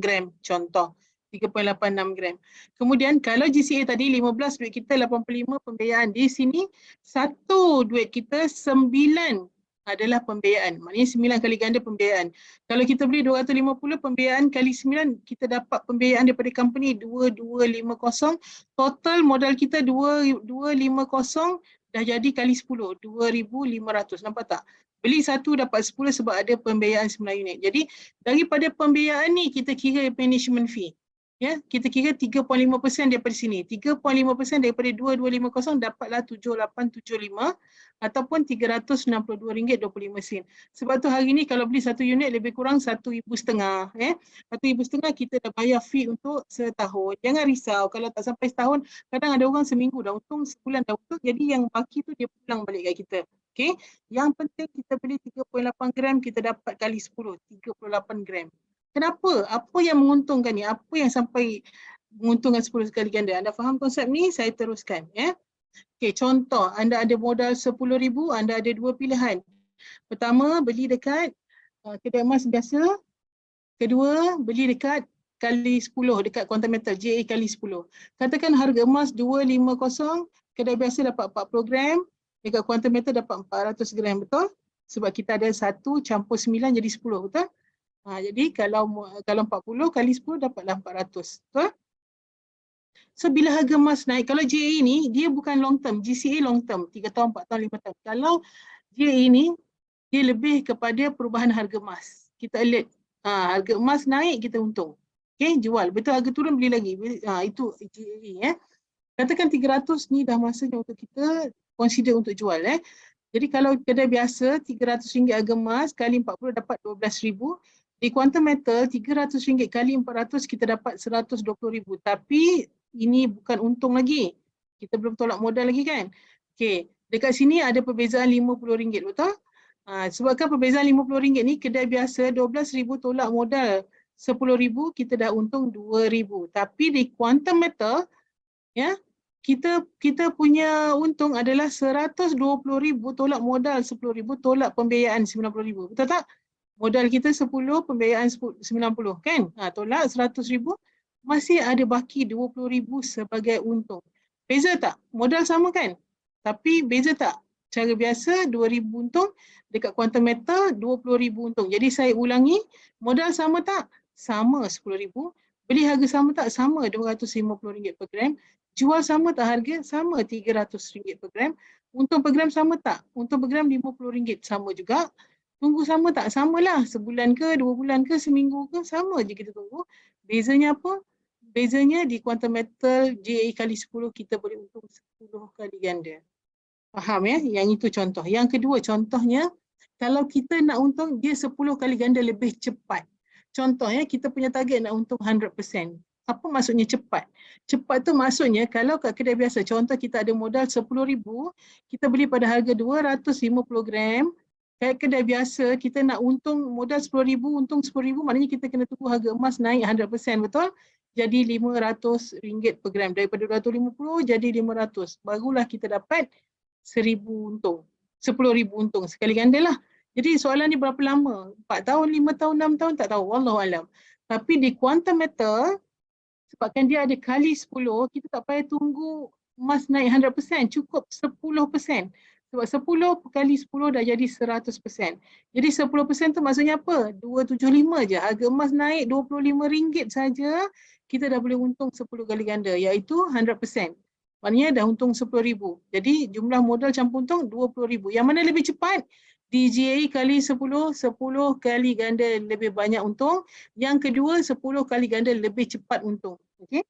Speaker 1: gram contoh. 3.86 gram. Kemudian kalau GCA tadi 15 duit kita 85 pembiayaan. Di sini satu duit kita 9 adalah pembiayaan. Maknanya 9 kali ganda pembiayaan. Kalau kita beli 250 pembiayaan kali 9 kita dapat pembiayaan daripada company 2250. Total modal kita 2250 dah jadi kali 10, 2,500. Nampak tak? Beli satu dapat 10 sebab ada pembiayaan 9 unit. Jadi daripada pembiayaan ni kita kira management fee. Ya, kita kira 3.5% daripada sini. 3.5% daripada 2,250 dapatlah 7,875 ataupun RM362.25. Sebab tu hari ni kalau beli satu unit lebih kurang RM1,500. RM1,500 kita dah bayar fee untuk setahun. Jangan risau kalau tak sampai setahun, kadang ada orang seminggu dah untung, sebulan dah untung, jadi yang baki tu dia pulang balik kat kita. Okay? Yang penting kita beli 3.8 gram, kita dapat kali 10, 38 gram. Kenapa? Apa yang menguntungkan ni? Apa yang sampai menguntungkan 10 kali ganda? Anda faham konsep ni? Saya teruskan. Ya. Okay, contoh, anda ada modal 10,000, anda ada dua pilihan. Pertama, beli dekat kedai emas biasa. Kedua, beli dekat kali 10, dekat Quantum Metal, GA kali 10. Katakan harga emas 250, kedai biasa dapat 40 gram, dekat Quantum Metal dapat 400 gram, betul? Sebab kita ada 1 campur 9 jadi 10, betul? Jadi kalau 40 kali 10 dapatlah 400. Betul? So bila harga emas naik, kalau GA ni dia bukan long term, GCA long term, 3 tahun, 4 tahun, 5 tahun. Kalau GA ni dia lebih kepada perubahan harga emas. Kita alert, harga emas naik kita untung. Okay, jual. Betul harga turun beli lagi. Itu GA Katakan 300 ni dah masanya untuk kita consider untuk jual. Jadi kalau kedai biasa RM300 harga emas kali 40 dapat 12,000. Di Quantum Metal RM300 kali 400 kita dapat 120,000. Tapi ini bukan untung lagi. Kita belum tolak modal lagi kan. Okey, dekat sini ada perbezaan RM50, betul? Sebabkan perbezaan RM50 ni kedai biasa 12,000 tolak modal 10,000 kita dah untung 2,000. Tapi di Quantum Metal ya, kita punya untung adalah 120,000 tolak modal 10,000 tolak pembiayaan 90,000. Betul tak? Modal kita 10, pembiayaan 90 kan? Tolak 100,000, masih ada baki 20,000 sebagai untung. Beza tak? Modal sama kan? Tapi beza tak? Cara biasa 2,000 untung, dekat Quantum Metal 20,000 untung. Jadi saya ulangi, modal sama tak? Sama 10,000. Beli harga sama tak? Sama RM250 per gram. Jual sama tak harga? Sama, RM300 per gram. Untung per gram sama tak? Untung per gram RM50, sama juga. Tunggu sama tak? Samalah. Sebulan ke, 2 bulan ke, seminggu ke, sama je kita tunggu. Bezanya apa? Bezanya di Quantum Metal JAE kali 10 kita boleh untung 10 kali ganda. Faham ya? Yang itu contoh. Yang kedua contohnya, kalau kita nak untung, dia 10 kali ganda lebih cepat. Contohnya, kita punya target nak untung 100%. Apa maksudnya cepat? Cepat tu maksudnya, kalau kat kedai biasa, contoh kita ada modal RM10,000, kita beli pada harga 250 gram, kat kedai biasa, kita nak untung modal RM10,000, untung RM10,000, maknanya kita kena tunggu harga emas naik 100%, betul? Jadi RM500 per gram. Daripada 250 jadi 500. Barulah kita dapat 1,000 untung, 10,000 untung, sekali ganda lah. Jadi soalan ni berapa lama? 4 tahun, 5 tahun, 6 tahun, tak tahu. Wallahualam. Tapi di Quantum Metal, sebabkan dia ada kali 10, kita tak payah tunggu emas naik 100%, cukup 10%. Sebab 10 kali 10 dah jadi 100%. Jadi 10% tu maksudnya apa? 275 je. Harga emas naik RM25 saja, kita dah boleh untung 10 kali ganda, iaitu 100%. Maknanya dah untung 10,000. Jadi jumlah modal campur untung 20,000. Yang mana lebih cepat? DJI kali 10, 10 kali ganda lebih banyak untung. Yang kedua, 10 kali ganda lebih cepat untung. Okay?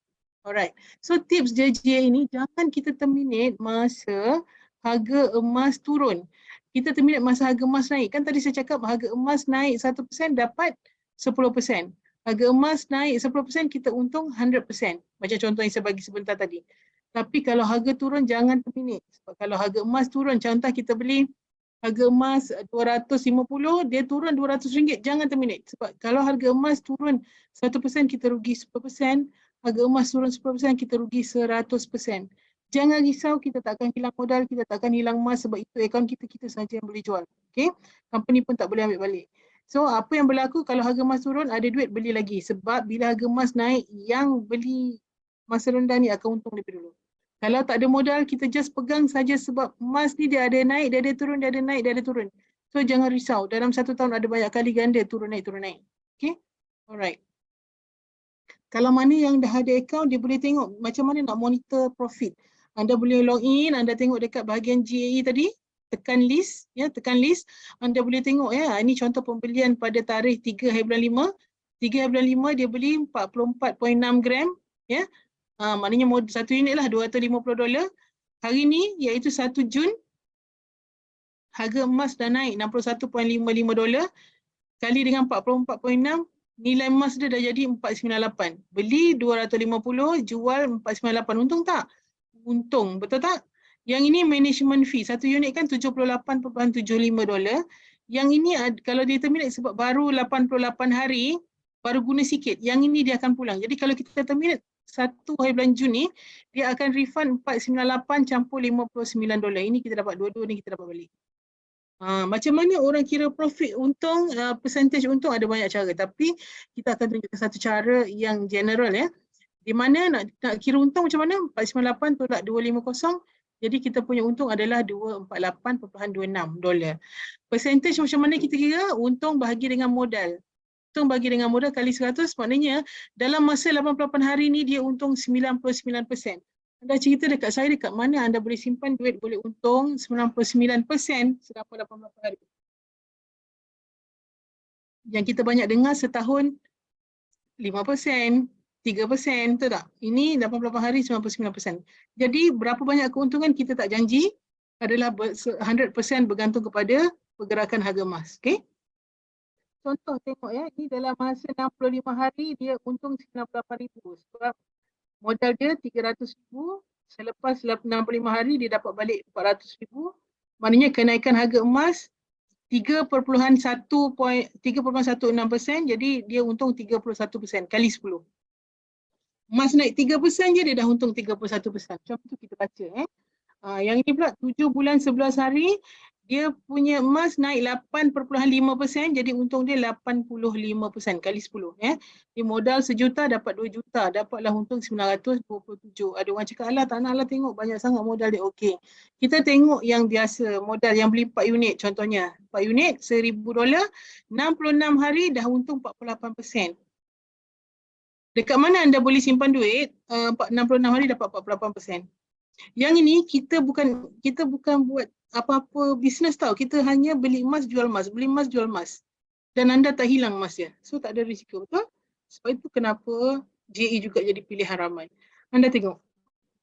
Speaker 1: Alright. So tips DJI ini, jangan kita terminate masa harga emas turun. Kita terminate masa harga emas naik. Kan tadi saya cakap harga emas naik 1% dapat 10%. Harga emas naik 10% kita untung 100%. Macam contoh yang saya bagi sebentar tadi. Tapi kalau harga turun jangan terminate. Sebab kalau harga emas turun, contoh kita beli harga emas 250, dia turun RM200, jangan terminate. Sebab kalau harga emas turun 1%, kita rugi 10%. Harga emas turun 10%, kita rugi 100%. Jangan risau, kita takkan hilang modal, kita takkan hilang emas sebab itu akaun kita saja yang boleh jual. Okay? Company pun tak boleh ambil balik. So apa yang berlaku kalau harga emas turun, ada duit beli lagi. Sebab bila harga emas naik, yang beli masa rendah ni akan untung lebih dulu. Kalau tak ada modal, kita just pegang saja sebab emas ni dia ada naik, dia ada turun, dia ada naik, dia ada turun. So jangan risau, dalam 1 tahun ada banyak kali ganda turun naik, turun naik. Okay? Alright. Kalau mana yang dah ada account, dia boleh tengok macam mana nak monitor profit. Anda boleh login, anda tengok dekat bahagian GAE tadi, tekan list, ya, tekan list. Anda boleh tengok ya, ini contoh pembelian pada tarikh 3/5. 3/5 dia beli 44.6 gram, ya. Maknanya satu unit lah $250. Hari ni iaitu 1 Jun, harga emas dah naik $61.55. Kali dengan 44.6, nilai emas dia dah jadi 498. Beli 250, jual 498. Untung tak? Untung, betul tak? Yang ini management fee. Satu unit kan $78.75. Yang ini kalau dia terminate sebab baru 88 hari, baru guna sikit. Yang ini dia akan pulang. Jadi kalau kita terminate 1 hari bulan Jun ni, dia akan refund 498 campur $59. Ini kita dapat, dua-dua ni kita dapat balik. Macam mana orang kira profit untung, percentage untung ada banyak cara. Tapi kita akan tunjukkan satu cara yang general ya. Di mana nak kira untung macam mana? 498 tolak 250. Jadi kita punya untung adalah $248.26. Percentage macam mana kita kira? Untung bahagi dengan modal. Untung bagi dengan modal kali 100, maknanya dalam masa 88 hari ni dia untung 99%. Anda cerita dekat saya dekat mana anda boleh simpan duit boleh untung 99% selama 88 hari. Yang kita banyak dengar setahun 5%, 3%, betul tak? Ini 88 hari 99%. Jadi berapa banyak keuntungan kita tak janji, adalah 100% bergantung kepada pergerakan harga emas. Okay? Contoh tengok ya, ini dalam masa 65 hari dia untung 98,000 sebab modal dia 300,000, selepas 65 hari dia dapat balik 400,000. Maknanya kenaikan harga emas 3.16%, jadi dia untung 31% kali 10. Emas naik 3% je dia dah untung 31%. Macam tu kita baca yang ini pula 7 bulan 11 hari dia punya emas naik 8.5%, jadi untung dia 85% kali 10 ya. Dia modal $1,000,000 dapat $2,000,000, dapatlah untung 927. Ada orang cakap alah tak naklah tengok banyak sangat modal dia. Okey. Kita tengok yang biasa, modal yang beli 4 unit contohnya. 4 unit $1,000, 66 hari dah untung 48%. Dekat mana anda boleh simpan duit, 66 hari dapat 48%. Yang ini kita bukan buat apa-apa bisnes tau. Kita hanya beli emas, jual emas, beli emas, jual emas. Dan anda tak hilang emasnya. So tak ada risiko, betul? Sebab itu kenapa JE juga jadi pilihan ramai. Anda tengok,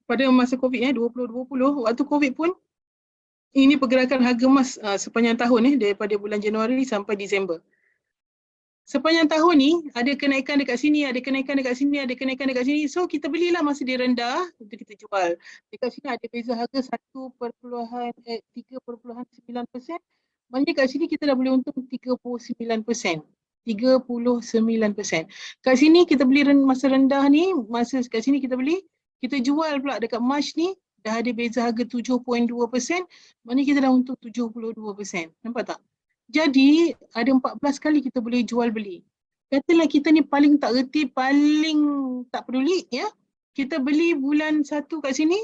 Speaker 1: pada masa COVID 2020, waktu COVID pun ini pergerakan harga emas sepanjang tahun daripada bulan Januari sampai Disember. Sepanjang tahun ni ada kenaikan dekat sini, ada kenaikan dekat sini, ada kenaikan dekat sini. So kita belilah masa dia rendah untuk kita jual. Dekat sini ada beza harga 3.9%. Maknanya kat sini kita dah boleh untung 39%. 39%. Kat sini kita beli masa rendah ni, masa kat sini kita beli, kita jual pula dekat March ni dah ada beza harga 7.2%. Maknanya kita dah untung 72%. Nampak tak? Jadi ada 14 kali kita boleh jual beli. Katalah kita ni paling tak reti, paling tak peduli ya. Kita beli bulan 1 kat sini,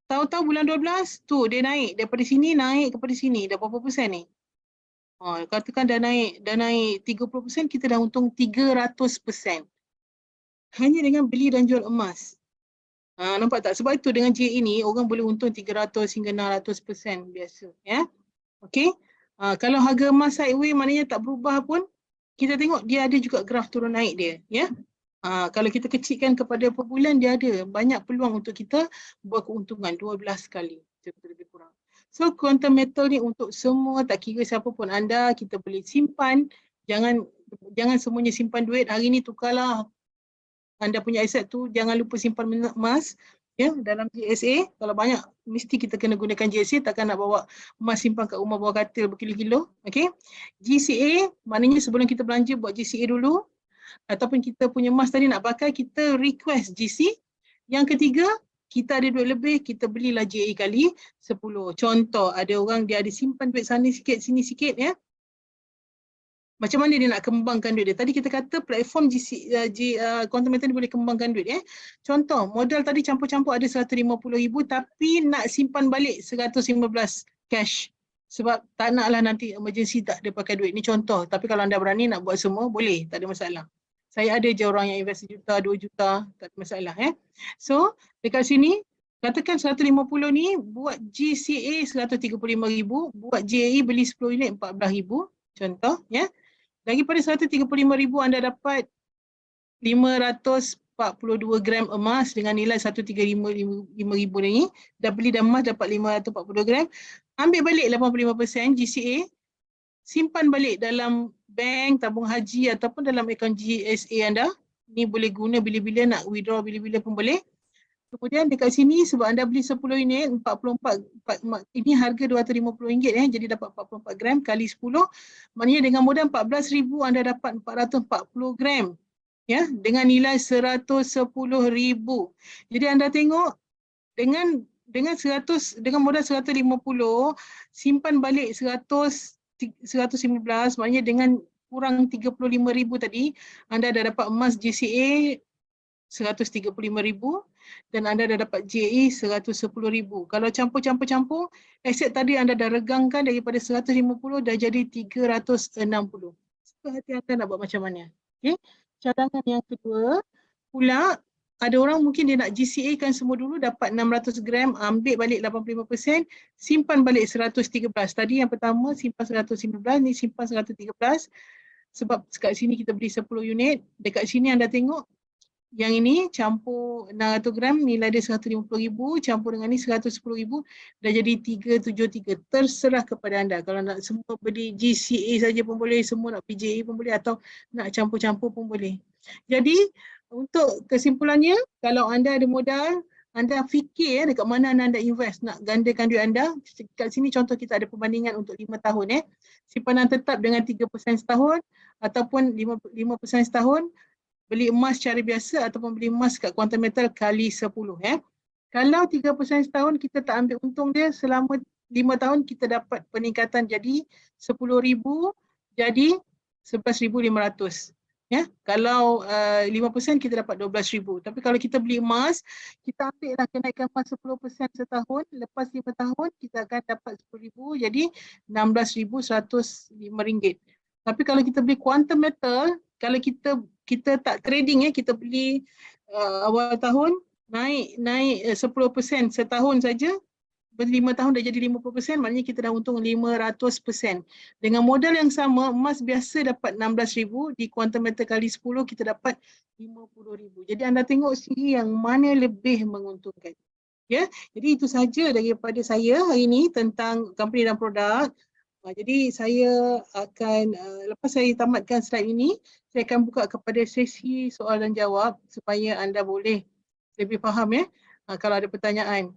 Speaker 1: tahu-tahu bulan 12 tu dia naik daripada sini naik kepada sini. Dah berapa persen ni? Katakan dah naik 30%, kita dah untung 300%. Hanya dengan beli dan jual emas. Nampak tak? Sebab itu dengan JE ini orang boleh untung 300 hingga 600% biasa ya. Okey. Kalau harga emas sideways maknanya tak berubah pun, kita tengok dia ada juga graf turun naik dia ya. Kalau kita kecilkan kepada per bulan, dia ada banyak peluang untuk kita buat keuntungan 12 kali lebih kurang. So quantum metal ni untuk semua, tak kira siapa pun anda, kita boleh simpan. Jangan semuanya simpan duit, hari ni tukarlah anda punya aset tu, jangan lupa simpan emas ya dalam GSA. Kalau banyak mesti kita kena gunakan GSA, takkan nak bawa emas simpan kat rumah bawah katil berkilo-kilo. Okey. GCA maknanya sebelum kita belanja buat GCA dulu, ataupun kita punya emas tadi nak pakai, kita request GC. Yang ketiga, kita ada duit lebih, kita belilah JA kali 10. Contoh, ada orang dia ada simpan duit sana sikit, sini sikit ya. Macam mana dia nak kembangkan duit dia? Tadi kita kata platform quantum metal boleh kembangkan duit. Contoh, modal tadi campur-campur ada 150,000 tapi nak simpan balik 115 cash. Sebab tak naklah nanti emergency tak ada pakai duit. Ni contoh. Tapi kalau anda berani nak buat semua, boleh. Tak ada masalah. Saya ada je orang yang invest 1 juta, 2 juta. Tak ada masalah. So, dekat sini, katakan 150 ni buat GCA 135,000, buat JAE beli 10 unit 14,000. Contoh, ya. Daripada 135,000 anda dapat 542 gram emas dengan nilai 135,000 ni. Dah beli dah emas dapat 542 gram. Ambil balik 85% GCA. Simpan balik dalam bank, tabung haji ataupun dalam akaun GSA anda. Ni boleh guna bila-bila, nak withdraw bila-bila pun boleh. Kemudian dekat sini sebab anda beli 10 unit, 44, ini harga RM250 jadi dapat 44 gram kali 10. Maknanya dengan modal 14,000 anda dapat 440 gram. Ya, dengan nilai 110,000. Jadi anda tengok dengan modal 150, simpan balik 115, maknanya dengan kurang 35,000 tadi, anda dah dapat emas GCA 135,000 dan anda dah dapat JE 110,000. Kalau campur-campur, aset tadi anda dah regangkan daripada 150 dah jadi 360. So hati anda nak buat macam mana. Okay. Cadangan yang kedua pula, ada orang mungkin dia nak GCA kan semua dulu, dapat 600 gram, ambil balik 85%, simpan balik 113. Tadi yang pertama simpan 115, ni simpan 113. Sebab kat sini kita beli 10 unit, dekat sini anda tengok, yang ini campur 600 gram, nilai dia 150,000, campur dengan ni 110,000, dah jadi 373. Terserah kepada anda. Kalau nak semua beli GCA saja pun boleh, semua nak PJA pun boleh, atau nak campur-campur pun boleh. Jadi, untuk kesimpulannya, kalau anda ada modal, anda fikir dekat mana anda invest, nak gandakan duit anda. Kat sini contoh kita ada perbandingan untuk 5 tahun. Simpanan tetap dengan 3% setahun, ataupun 5% setahun, beli emas secara biasa ataupun beli emas kat quantum metal kali 10. Kalau 3% setahun kita tak ambil untung dia, selama 5 tahun kita dapat peningkatan jadi 10,000 jadi 11,500. Kalau 5% kita dapat 12,000. Tapi kalau kita beli emas, kita ambil lah kenaikan emas 10% setahun, lepas 5 tahun kita akan dapat 10,000 jadi RM16,105. Tapi kalau kita beli quantum metal, kalau kita kita tak trading kita beli awal tahun naik 10% setahun saja, 5 tahun dah jadi 50%, maknanya kita dah untung 500%. Dengan modal yang sama, emas biasa dapat 16,000, di quantum metal kali 10 kita dapat 50,000. Jadi anda tengok sini yang mana lebih menguntungkan. Ya, jadi itu saja daripada saya hari ini tentang company dan produk. Jadi saya akan, lepas saya tamatkan slide ini, saya akan buka kepada sesi soalan jawab supaya anda boleh lebih faham kalau ada pertanyaan.